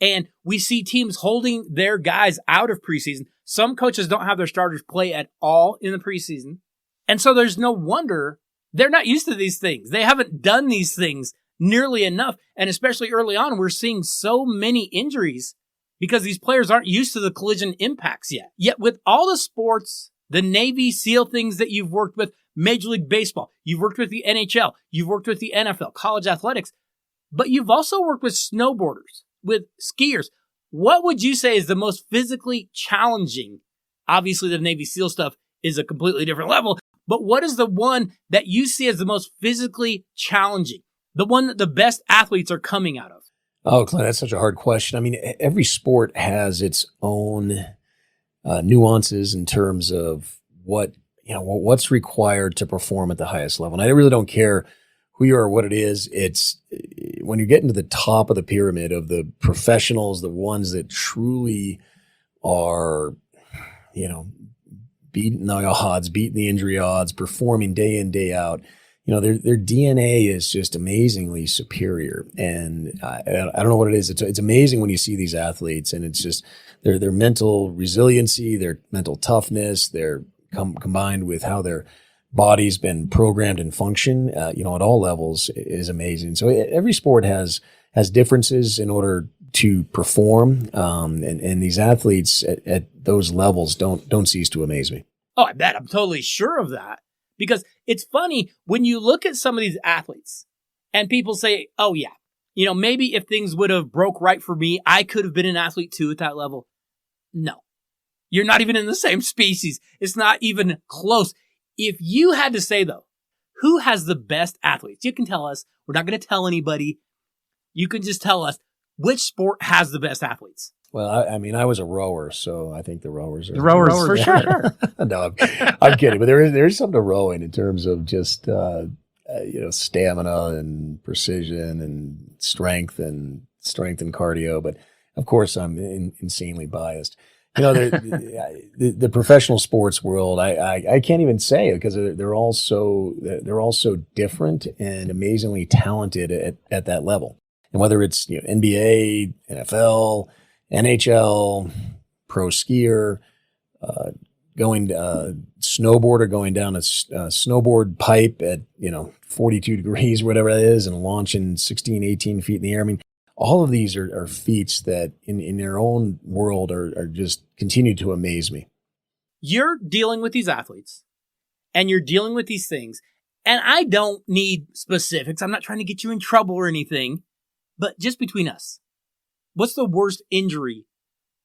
Speaker 1: and we see teams holding their guys out of preseason. Some coaches don't have their starters play at all in the preseason. And so there's no wonder they're not used to these things. They haven't done these things nearly enough. And especially early on, we're seeing so many injuries because these players aren't used to the collision impacts yet. Yet with all the sports, the Navy SEAL things that you've worked with, Major League Baseball, you've worked with the NHL, you've worked with the NFL, college athletics, but you've also worked with snowboarders, with skiers. What would you say is the most physically challenging? Obviously, the Navy SEAL stuff is a completely different level, but what is the one that you see as the most physically challenging? The one that the best athletes are coming out of?
Speaker 3: Oh, Clint, that's such a hard question. I mean, every sport has its own nuances in terms of what's required to perform at the highest level. And I really don't care who you are or what it is. It's when you get into the top of the pyramid of the professionals, the ones that truly are, beating the odds, beating the injury odds, performing day in, day out. Their DNA is just amazingly superior. And I don't know what it is. It's amazing when you see these athletes, and it's just their mental resiliency, their mental toughness, their combined with how their body's been programmed and function, at all levels is amazing. So every sport has differences in order to perform. And these athletes at those levels don't cease to amaze me.
Speaker 1: Oh, I bet. I'm totally sure of that. Because it's funny when you look at some of these athletes and people say, oh yeah, maybe if things would have broke right for me, I could have been an athlete too at that level. No, you're not even in the same species. It's not even close. If you had to say though, who has the best athletes? You can tell us. We're not going to tell anybody. You can just tell us which sport has the best athletes.
Speaker 3: Well, I was a rower, so I think the rowers are...
Speaker 1: The rowers for sure.
Speaker 3: No, I'm kidding. But there is something to rowing in terms of just, stamina and precision and strength and cardio. But, of course, I'm insanely biased. The professional sports world, I can't even say it because they're all so different and amazingly talented at that level. And whether it's NBA, NFL, NHL, pro skier, snowboarder going down a snowboard pipe at 42 degrees, whatever that is, and launching 16, 18 feet in the air. I mean, All of these are feats that in their own world are just continue to amaze me.
Speaker 1: You're dealing with these athletes and you're dealing with these things. And I don't need specifics. I'm not trying to get you in trouble or anything, but just between us, what's the worst injury?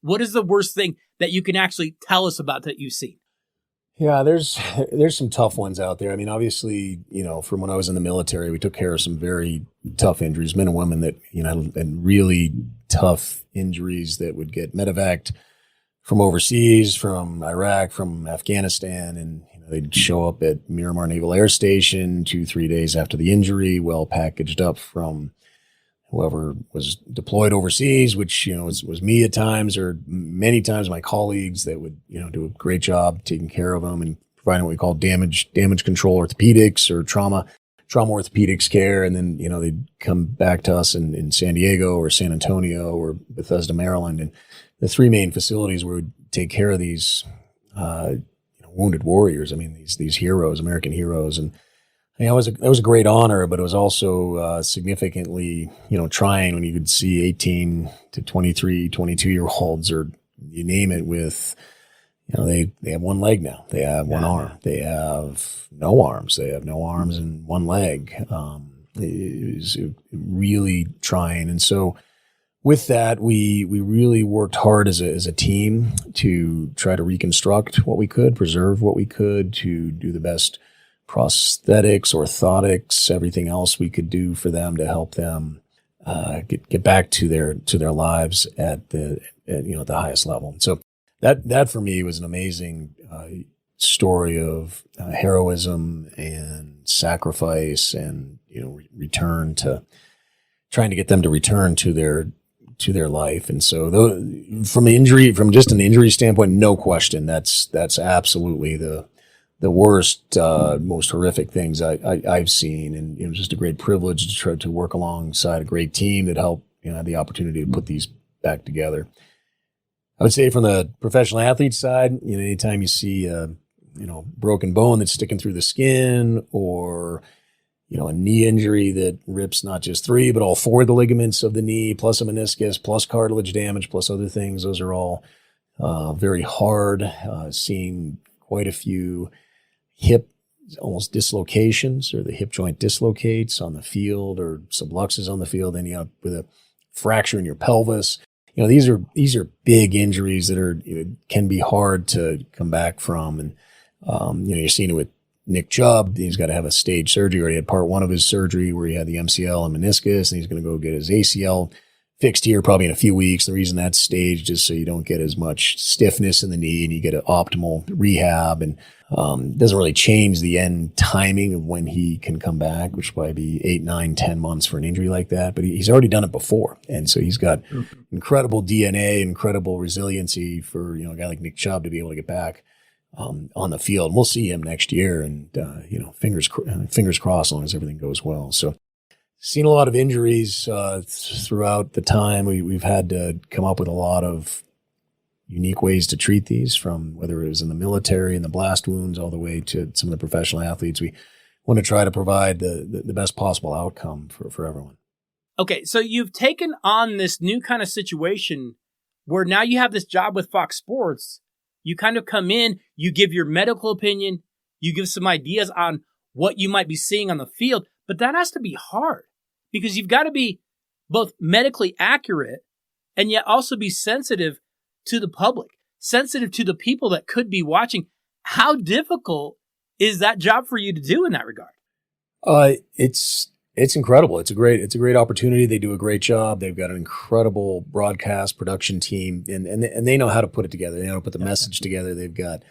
Speaker 1: What is the worst thing that you can actually tell us about that you've seen?
Speaker 3: Yeah, there's some tough ones out there. I mean, obviously, from when I was in the military, we took care of some very tough injuries, men and women that, and really tough injuries that would get medevaced from overseas, from Iraq, from Afghanistan, and they'd show up at Miramar Naval Air Station 2-3 days after the injury, well packaged up from whoever was deployed overseas, which, was me at times, or many times my colleagues that would, do a great job taking care of them and providing what we call damage control orthopedics or trauma orthopedics care. And then, they'd come back to us in San Diego or San Antonio or Bethesda, Maryland. And the three main facilities where we'd take care of these, wounded warriors. I mean, these heroes, American heroes. And it was a great honor, but it was also significantly, trying when you could see 18 to 23, 22-year-olds, or you name it, with, they have one leg now. They have one arm. They have no arms. They have no arms and one leg. It was really trying. And so with that, we really worked hard as a team to try to reconstruct what we could, preserve what we could, to do the best prosthetics, orthotics, everything else we could do for them to help them get back to their lives at the highest level. So that for me was an amazing story of heroism and sacrifice, and return to trying to get them to return to their life. And so from just an injury standpoint, no question, that's absolutely the worst, most horrific things I've seen. And it was just a great privilege to try to work alongside a great team that helped, had the opportunity to put these back together. I would say from the professional athlete side, anytime you see broken bone that's sticking through the skin, or a knee injury that rips not just 3, but all 4 of the ligaments of the knee, plus a meniscus, plus cartilage damage, plus other things. Those are all very hard. Seeing quite a few hip almost dislocations, or the hip joint dislocates on the field, or subluxes on the field, then with a fracture in your pelvis. These are big injuries that can be hard to come back from. And you're seeing it with Nick Chubb. He's got to have a stage surgery. He already had part 1 of his surgery where he had the MCL and meniscus, and he's going to go get his ACL fixed here probably in a few weeks. The reason that's staged is so you don't get as much stiffness in the knee, and you get an optimal rehab, and doesn't really change the end timing of when he can come back, which will probably be 8, 9, 10 months for an injury like that. But he's already done it before. And so he's got incredible DNA, incredible resiliency for, a guy like Nick Chubb to be able to get back on the field. And we'll see him next year, and, fingers crossed as long as everything goes well. So seen a lot of injuries throughout the time. We've had to come up with a lot of unique ways to treat these, from whether it was in the military and the blast wounds all the way to some of the professional athletes. We want to try to provide the best possible outcome for everyone.
Speaker 1: Okay, so you've taken on this new kind of situation where now you have this job with Fox Sports. You kind of come in, you give your medical opinion, you give some ideas on what you might be seeing on the field, but that has to be hard because you've got to be both medically accurate and yet also be sensitive to the public, sensitive to the people that could be watching. How difficult is that job for you to do in that regard?
Speaker 3: It's incredible. It's a great opportunity. They do a great job. They've got an incredible broadcast production team, and they know how to put it together. They know how to put the message together. We've got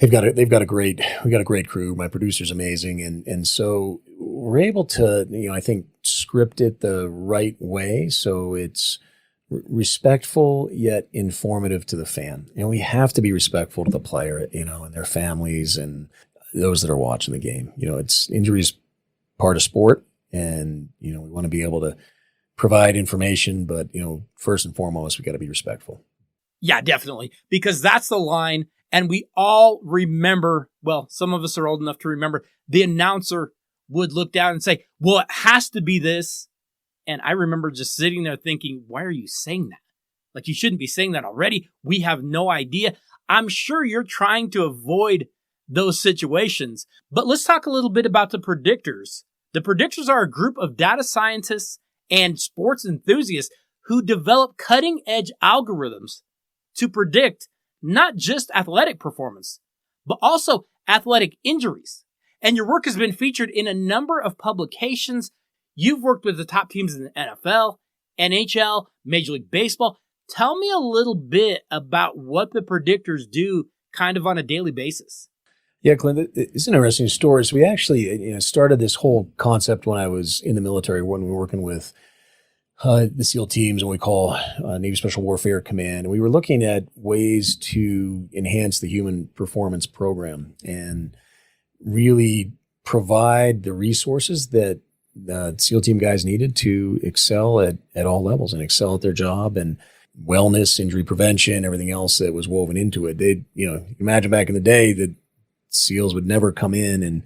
Speaker 3: a great crew. My producer's amazing. And so we're able to, I think, script it the right way. So it's respectful yet informative to the fan. We have to be respectful to the player, and their families and those that are watching the game. It's injuries part of sport, and we want to be able to provide information, but first and foremost, we got to be respectful.
Speaker 1: Yeah, definitely, because that's the line. And we all remember, well, some of us are old enough to remember, the announcer would look down and say, well, it has to be this. And I remember just sitting there thinking, why are you saying that? Like, you shouldn't be saying that already. We have no idea. I'm sure you're trying to avoid those situations. But let's talk a little bit about the predictors. The predictors are a group of data scientists and sports enthusiasts who develop cutting-edge algorithms to predict not just athletic performance, but also athletic injuries. And your work has been featured in a number of publications. You've worked with the top teams in the NFL, NHL, Major League Baseball. Tell me a little bit about what the predictors do kind of on a daily basis.
Speaker 3: Yeah, Clint, it's an interesting story. So we actually started this whole concept when I was in the military, when we were working with the SEAL teams, and we call Navy Special Warfare Command. And we were looking at ways to enhance the human performance program and really provide the resources that the SEAL team guys needed to excel at all levels and excel at their job, and wellness, injury prevention, everything else that was woven into it. They, imagine back in the day that SEALs would never come in and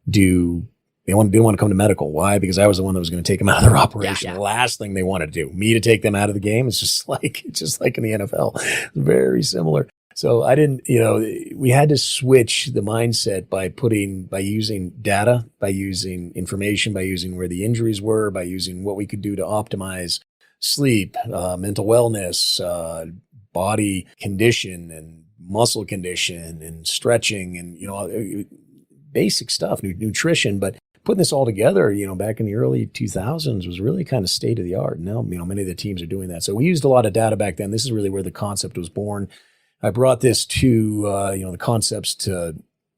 Speaker 3: didn't want to come to medical. Why? Because I was the one that was going to take them out of their operation. Yeah. The last thing they wanted to do, me to take them out of the game. It's just like in the NFL, very similar. So I didn't, we had to switch the mindset by using data, by using information, by using where the injuries were, by using what we could do to optimize sleep, mental wellness, body condition and muscle condition and stretching and, basic stuff, nutrition. But putting this all together, back in the early 2000s was really kind of state of the art. Now, many of the teams are doing that. So we used a lot of data back then. This is really where the concept was born. I brought this to, the concepts to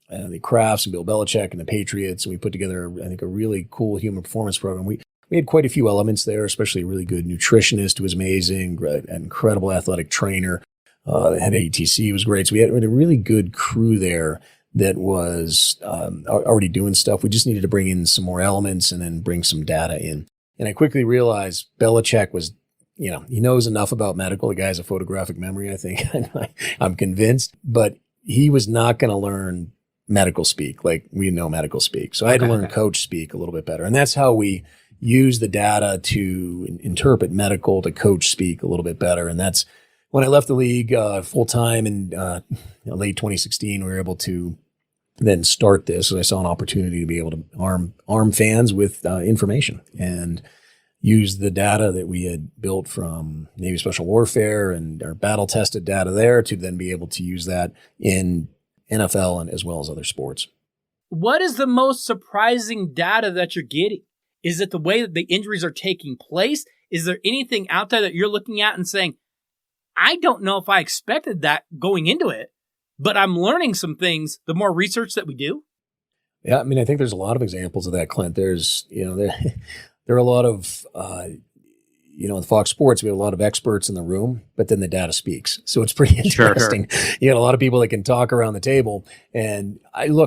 Speaker 3: the Crafts and Bill Belichick and the Patriots. And we put together, I think, a really cool human performance program. We had quite a few elements there, especially a really good nutritionist who was amazing, an incredible athletic trainer. Head ATC was great. So we had a really good crew there that was already doing stuff. We just needed to bring in some more elements and then bring some data in. And I quickly realized Belichick was, he knows enough about medical. The guy has a photographic memory, I think. I'm convinced. But he was not going to learn medical speak like we know medical speak. So I had to learn coach speak a little bit better. And that's how we use the data to interpret medical to coach speak a little bit better. And that's when I left the league full time in late 2016, we were able to then start this. I saw an opportunity to be able to arm fans with information and use the data that we had built from Navy Special Warfare and our battle tested data there to then be able to use that in NFL and as well as other sports.
Speaker 1: What is the most surprising data that you're getting? Is it the way that the injuries are taking place? Is there anything out there that you're looking at and saying, I don't know if I expected that going into it, but I'm learning some things the more research that we do?
Speaker 3: Yeah, I think there's a lot of examples of that, Clint. There's, there are a lot of, in Fox Sports, we have a lot of experts in the room, but then the data speaks. So it's pretty interesting. Sure. You got a lot of people that can talk around the table. And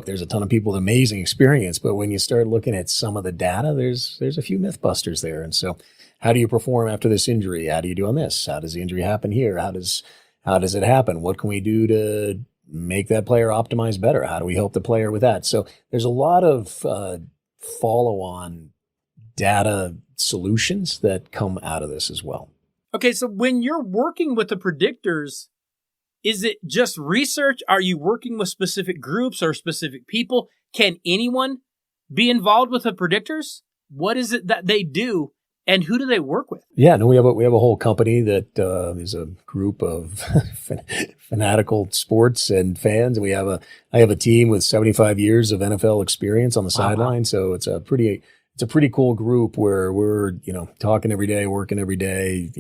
Speaker 3: there's a ton of people with amazing experience, but when you start looking at some of the data, there's a few myth busters there. And so how do you perform after this injury? How do you do on this? How does the injury happen here? How does it happen? What can we do to make that player optimize better? How do we help the player with that? So there's a lot of follow-on data solutions that come out of this as well.
Speaker 1: Okay, so when you're working with the predictors, is it just research? Are you working with specific groups or specific people? Can anyone be involved with the predictors? What is it that they do? And who do they work with? Yeah,
Speaker 3: no, we have a whole company that is a group of fanatical sports and fans. And I have a team with 75 years of NFL experience on the sideline. So it's a pretty cool group where we're, talking every day, working every day,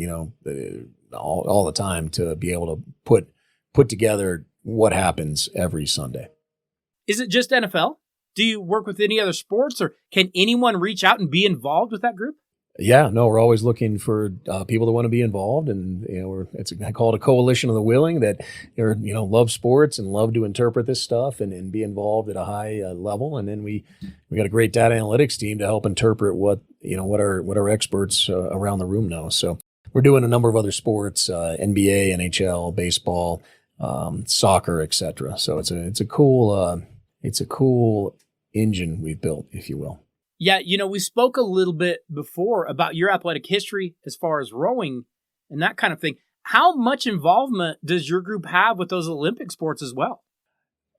Speaker 3: all the time to be able to put together what happens every Sunday.
Speaker 1: Is it just NFL? Do you work with any other sports, or can anyone reach out and be involved with that group?
Speaker 3: Yeah, no, we're always looking for people that want to be involved, and I call it a coalition of the willing that love sports and love to interpret this stuff and be involved at a high level. And then we got a great data analytics team to help interpret what our experts around the room know. So we're doing a number of other sports, NBA, NHL, baseball, soccer, etc. So it's a cool engine we've built, if you will.
Speaker 1: Yeah, we spoke a little bit before about your athletic history as far as rowing and that kind of thing. How much involvement does your group have with those Olympic sports as well?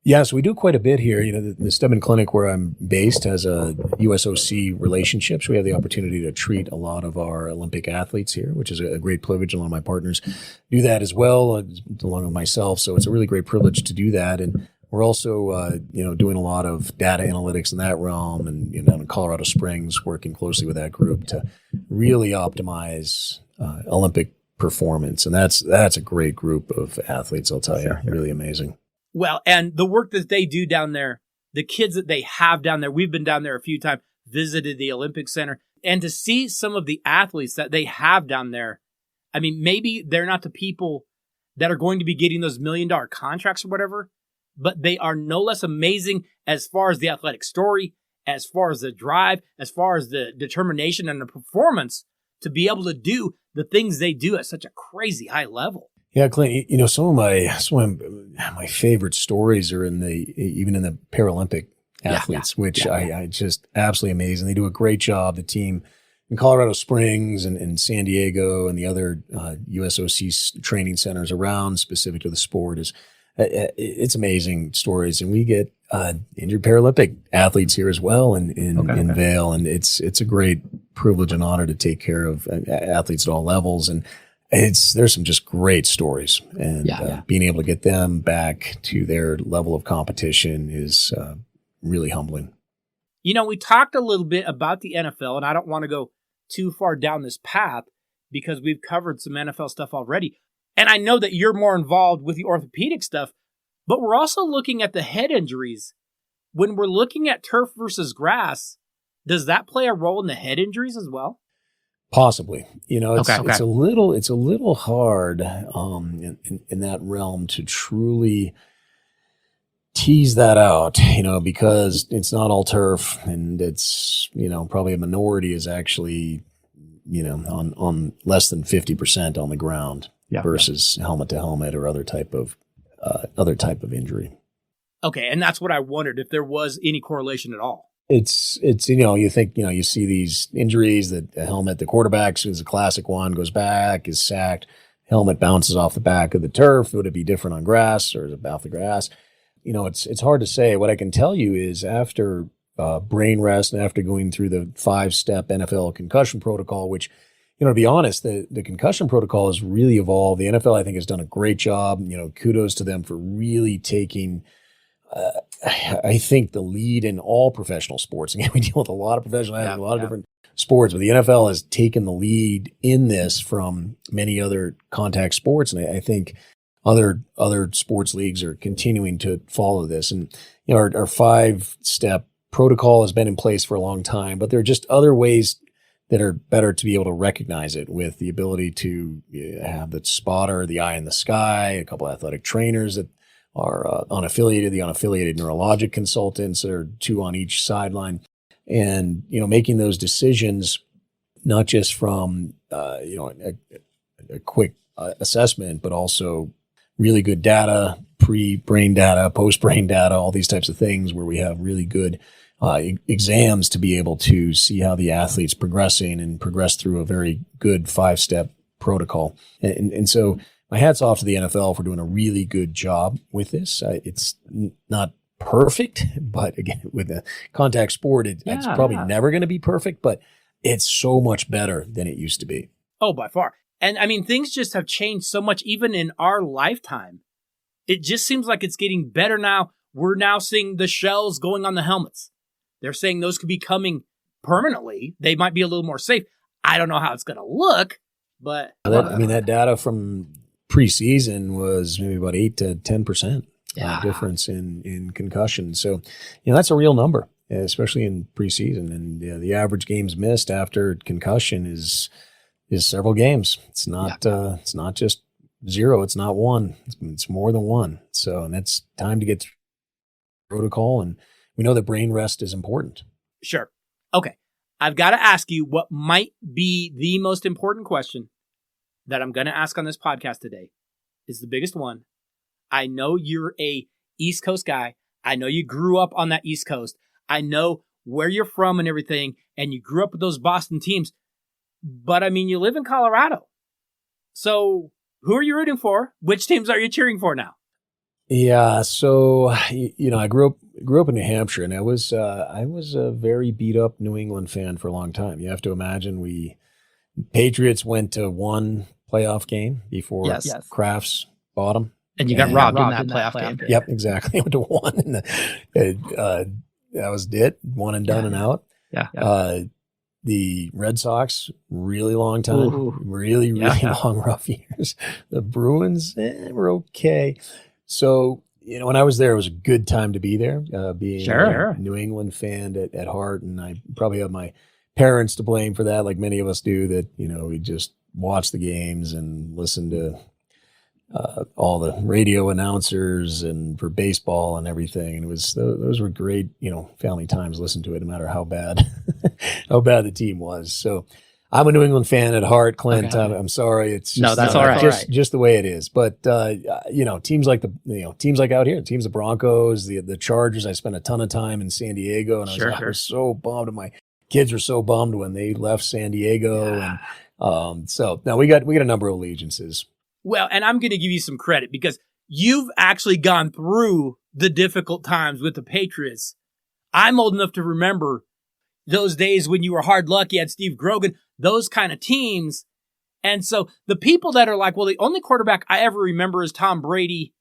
Speaker 3: Yes, we do quite a bit here. The Stedman Clinic where I'm based has a USOC relationship, so we have the opportunity to treat a lot of our Olympic athletes here, which is a great privilege. A lot of my partners do that as well, along with myself. So it's a really great privilege to do that. And we're also, doing a lot of data analytics in that realm, and down in Colorado Springs, working closely with that group to really optimize Olympic performance. And that's a great group of athletes, I'll tell you. Really amazing.
Speaker 1: Well, and the work that they do down there, the kids that they have down there, we've been down there a few times, visited the Olympic Center, and to see some of the athletes that they have down there, I mean, maybe they're not the people that are going to be getting those $1 million contracts or whatever, but they are no less amazing as far as the athletic story, as far as the drive, as far as the determination and the performance to be able to do the things they do at such a crazy high level.
Speaker 3: Yeah, Clint, some of my favorite stories are even in the Paralympic athletes, which I just absolutely amazing. They do a great job. The team in Colorado Springs and San Diego and the other USOC training centers around specific to the sport it's amazing stories. And we get injured Paralympic athletes here as well in Vail. And it's a great privilege and honor to take care of athletes at all levels. And there's some just great stories, and being able to get them back to their level of competition is really humbling.
Speaker 1: We talked a little bit about the NFL, and I don't want to go too far down this path because we've covered some NFL stuff already. And I know that you're more involved with the orthopedic stuff, but we're also looking at the head injuries. When we're looking at turf versus grass, does that play a role in the head injuries as well?
Speaker 3: Possibly, it's a little hard in that realm to truly tease that out, because it's not all turf, and it's probably a minority is actually on less than 50% on the ground versus helmet to helmet or other type of injury.
Speaker 1: Okay, and that's what I wondered if there was any correlation at all.
Speaker 3: It's you think, you see these injuries that the helmet, the quarterback is a classic one, goes back, is sacked, helmet bounces off the back of the turf. Would it be different on grass or is it off the grass? It's hard to say. What I can tell you is after brain rest and after going through the 5-step NFL concussion protocol, which, to be honest, the concussion protocol has really evolved. The NFL, I think, has done a great job. Kudos to them for really taking I think the lead in all professional sports. Again, we deal with a lot of professional athletes, a lot of different sports, but the NFL has taken the lead in this from many other contact sports. And I think other sports leagues are continuing to follow this. And, our 5-step protocol has been in place for a long time, but there are just other ways that are better to be able to recognize it, with the ability to have the spotter, the eye in the sky, a couple of athletic trainers that are unaffiliated, the unaffiliated neurologic consultants that are 2 on each sideline, and making those decisions not just from a quick assessment, but also really good data, pre-brain data, post-brain data, all these types of things where we have really good exams to be able to see how the athlete's progressing and progress through a very good 5-step protocol. And so my hat's off to the NFL for doing a really good job with this. It's not perfect, but again, with a contact sport, it's probably never going to be perfect, but it's so much better than it used to be.
Speaker 1: Oh, by far. And I mean, things just have changed so much, even in our lifetime. It just seems like it's getting better now. We're now seeing the shells going on the helmets. They're saying those could be coming permanently. They might be a little more safe. I don't know how it's going to look, but
Speaker 3: that data from preseason was maybe about 8 to 10% difference in concussion. So, that's a real number, especially in preseason. And the average games missed after concussion is several games. It's not it's not just 0. It's not 1. It's more than 1. So, and it's time to get through protocol. And we know that brain rest is important.
Speaker 1: Sure. Okay. I've got to ask you what might be the most important question that I'm going to ask on this podcast today. Is the biggest one. I know you're a East Coast guy. I know you grew up on that East Coast. I know where you're from and everything, and you grew up with those Boston teams. But, I mean, you live in Colorado. So who are you rooting for? Which teams are you cheering for now?
Speaker 3: Yeah, so I grew up in New Hampshire, and I was a very beat up New England fan for a long time. You have to imagine Patriots went to one playoff game before Kraft's bought them.
Speaker 4: And you got robbed in that playoff game.
Speaker 3: Yep, exactly. I went to one, and that was it. One and done and out.
Speaker 4: Yeah.
Speaker 3: The Red Sox, really long time, really long, rough years. The Bruins were okay. So, when I was there, it was a good time to be there, being a New England fan at heart. And I probably have my parents to blame for that, like many of us do, that, we just watch the games and listen to all the radio announcers and for baseball and everything. And those were great, family times, listen to it, no matter how bad, the team was. So I'm a New England fan at heart, Clint.
Speaker 4: Okay.
Speaker 3: I'm sorry. It's just,
Speaker 4: no, that's all right.
Speaker 3: Just the way it is. But, teams like teams like out here, teams the Broncos, the Chargers. I spent a ton of time in San Diego, and I was so bummed. And my kids were so bummed when they left San Diego. Yeah. And so now we got a number of allegiances.
Speaker 1: Well, and I'm going to give you some credit because you've actually gone through the difficult times with the Patriots. I'm old enough to remember those days when you were hard luck. You had Steve Grogan, those kind of teams. And so the people that are like, well, the only quarterback I ever remember is Tom Brady.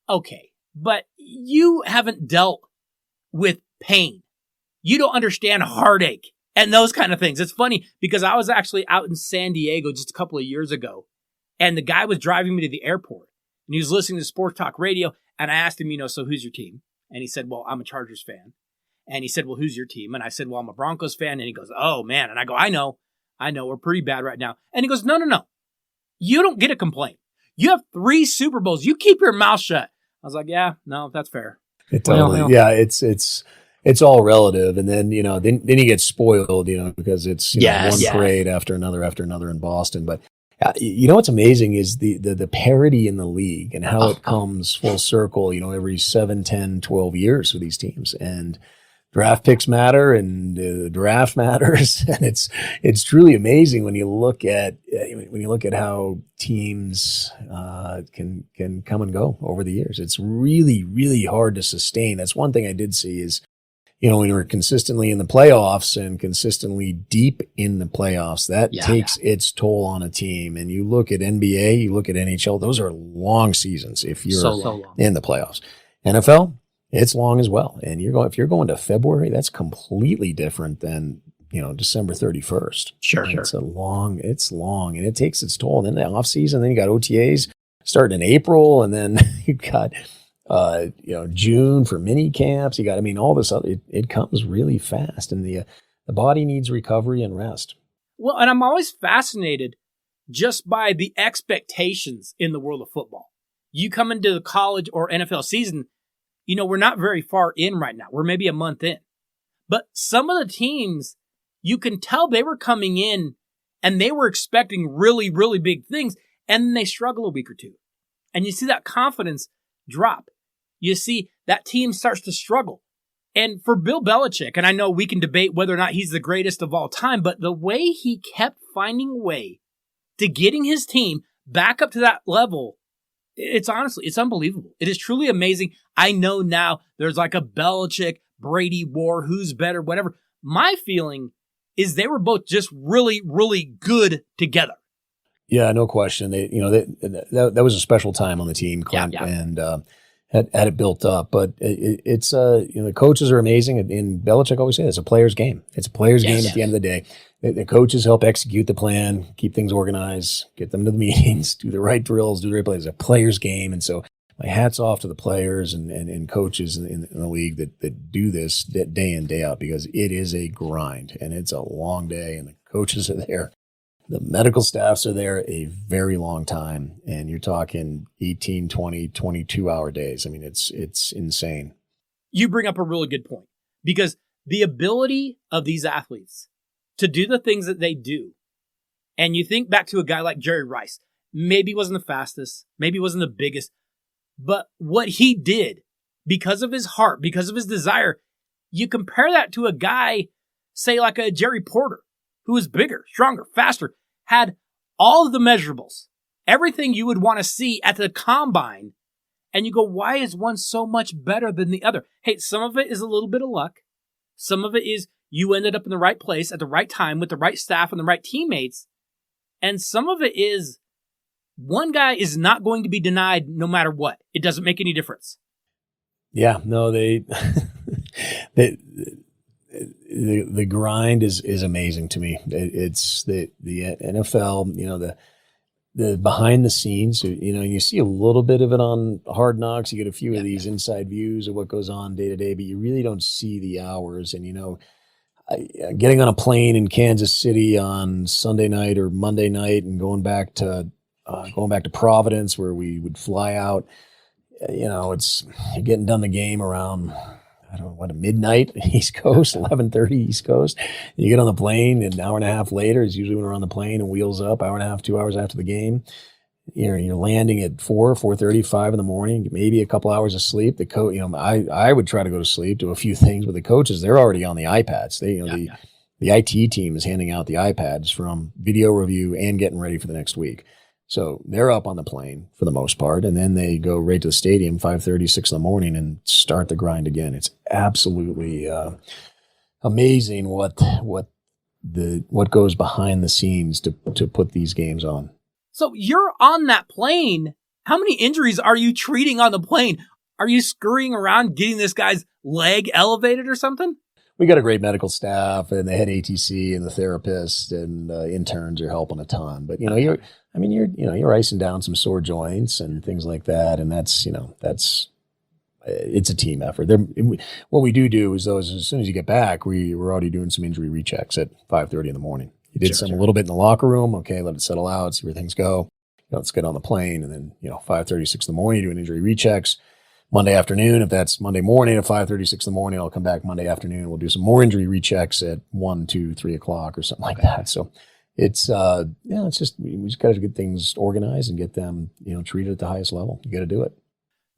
Speaker 1: Okay, but you haven't dealt with pain. You don't understand heartache and those kind of things. It's funny because I was actually out in San Diego just a couple of years ago. And the guy was driving me to the airport, and he was listening to sports talk radio, and I asked him, so who's your team? And he said, well, I'm a Chargers fan. And he said, well, who's your team? And I said, well, I'm a Broncos fan. And he goes, oh, man. And I go, I know, we're pretty bad right now. And he goes, no. You don't get a complaint. You have 3 Super Bowls. You keep your mouth shut. I was like, yeah, no, that's fair.
Speaker 3: It's all relative. And then, then you get spoiled, because it's one parade after another in Boston. But what's amazing is the parity in the league and how it comes full circle, every 7, 10, 12 years with these teams. And draft picks matter and the draft matters. And it's truly amazing when you look at how teams can come and go over the years. It's really, really hard to sustain. That's one thing I did see is, when we're consistently in the playoffs and consistently deep in the playoffs, that takes its toll on a team. And you look at NBA, you look at NHL, those are long seasons if you're in the playoffs. NFL, it's long as well. And if you're going to February, that's completely different than, December 31st.
Speaker 4: Sure.
Speaker 3: It's long, and it takes its toll. And then the off season, then you got OTAs starting in April, and then you got June for mini camps. You got, all this other, it comes really fast, and the body needs recovery and rest.
Speaker 1: Well, and I'm always fascinated just by the expectations in the world of football. You come into the college or NFL season, we're not very far in right now. We're maybe a month in. But some of the teams, you can tell they were coming in and they were expecting really, really big things, and then they struggle a week or two. And you see that confidence drop. You see that team starts to struggle. And for Bill Belichick, and I know we can debate whether or not he's the greatest of all time, but the way he kept finding a way to getting his team back up to that level, it's unbelievable. It is truly amazing. I know now there's like a Belichick, Brady war, who's better, whatever. My feeling is they were both just really, really good together.
Speaker 3: Yeah, no question. That was a special time on the team, Clint, and had it built up. But it's the coaches are amazing, and Belichick always says it's a player's game. It's a player's game at the end of the day. The coaches help execute the plan, keep things organized, get them to the meetings, do the right drills, do the right plays. It's a player's game, and so my hat's off to the players and coaches in the league that do this day in, day out, because it is a grind and it's a long day, and the coaches are there. The medical staffs are there a very long time, and you're talking 18, 20, 22-hour days. It's insane.
Speaker 1: You bring up a really good point, because the ability of these athletes to do the things that they do, and you think back to a guy like Jerry Rice, maybe wasn't the fastest, maybe wasn't the biggest, but what he did, because of his heart, because of his desire, you compare that to a guy, say like a Jerry Porter, who is bigger, stronger, faster, had all of the measurables, everything you would want to see at the combine, and you go, why is one so much better than the other? Hey, some of it is a little bit of luck. Some of it is you ended up in the right place at the right time with the right staff and the right teammates. And some of it is one guy is not going to be denied no matter what. It doesn't make any difference.
Speaker 3: Yeah, no, the grind is amazing to me. It's the NFL, the behind the scenes, you see a little bit of it on Hard Knocks. You get a few of these inside views of what goes on day to day, but you really don't see the hours. And, getting on a plane in Kansas City on Sunday night or Monday night and going back to Providence where we would fly out, it's you're getting done the game around, midnight East Coast, 11:30 East Coast. And you get on the plane, an hour and a half later is usually when we're on the plane and wheels up, hour and a half, 2 hours after the game. You're landing at 4:30, 5 in the morning, maybe a couple hours of sleep. The coach, I would try to go to sleep, do a few things, but the coaches, they're already on the iPads. The IT team is handing out the iPads from video review and getting ready for the next week. So they're up on the plane for the most part, and then they go right to the stadium 5:30, 6 in the morning and start the grind again. It's absolutely amazing what goes behind the scenes to put these games on.
Speaker 1: So you're on that plane. How many injuries are you treating on the plane? Are you scurrying around getting this guy's leg elevated or something?
Speaker 3: We got a great medical staff, and the head ATC and the therapist and interns are helping a ton. But you're icing down some sore joints and things like that, and that's it's a team effort. What we do is as soon as you get back, we're already doing some injury rechecks at 5:30 in the morning. You did a little bit in the locker room. Okay, let it settle out, see where things go. Let's get on the plane, and then 5:30, 6 in the morning, doing injury rechecks. Monday afternoon, if that's Monday morning at 5:30, 6 in the morning, I'll come back Monday afternoon. We'll do some more injury rechecks at 1, 2, 3 o'clock or something like that. So it's it's just we just got to get things organized and get them treated at the highest level. You got to do it.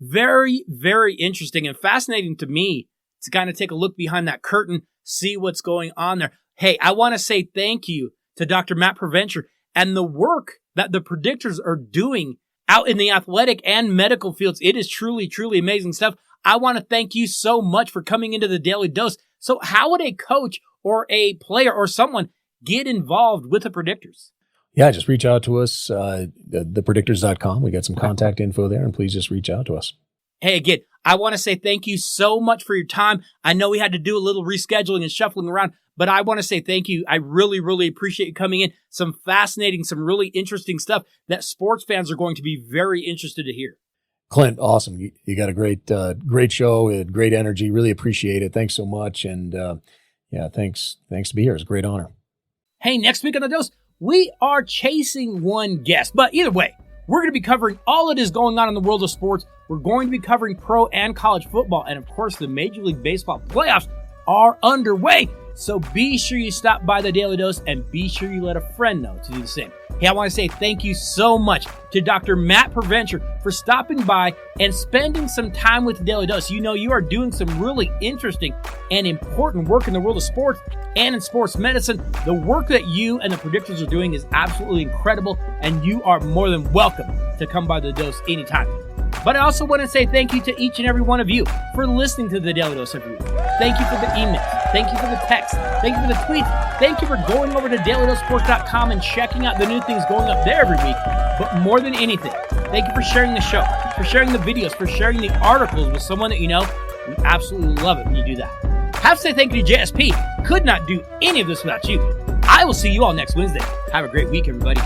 Speaker 1: Very, very interesting and fascinating to me to kind of take a look behind that curtain, see what's going on there. Hey, I want to say thank you to Dr. Matt Provencher and the work that the predictors are doing out in the athletic and medical fields. It is truly, truly amazing stuff. I want to thank you so much for coming into the Daily Dose. So how would a coach or a player or someone get involved with the predictors?
Speaker 3: Yeah, just reach out to us, thepredictors.com. We got some contact info there, and please just reach out to us.
Speaker 1: Hey, again, I want to say thank you so much for your time. I know we had to do a little rescheduling and shuffling around, but I want to say thank you. I really, really appreciate you coming in. Some fascinating, some really interesting stuff that sports fans are going to be very interested to hear.
Speaker 3: Clint, awesome. You got a great show and great energy. Really appreciate it. Thanks so much. And thanks to be here. It's a great honor.
Speaker 1: Hey, next week on The Dose, we are chasing one guest. But either way, we're going to be covering all that is going on in the world of sports. We're going to be covering pro and college football. And of course, the Major League Baseball playoffs are underway. So be sure you stop by the Daily Dose and be sure you let a friend know to do the same. Hey, I want to say thank you so much to Dr. Matt Provencher for stopping by and spending some time with the Daily Dose. You are doing some really interesting and important work in the world of sports and in sports medicine. The work that you and the predictors are doing is absolutely incredible, and you are more than welcome to come by the Dose anytime. But I also want to say thank you to each and every one of you for listening to the Daily Dose every week. Thank you for the emails. Thank you for the texts. Thank you for the tweets. Thank you for going over to DailyDoseSports.com and checking out the new things going up there every week. But more than anything, thank you for sharing the show, for sharing the videos, for sharing the articles with someone that you know. We absolutely love it when you do that. Have to say thank you to JSP. Could not do any of this without you. I will see you all next Wednesday. Have a great week, everybody.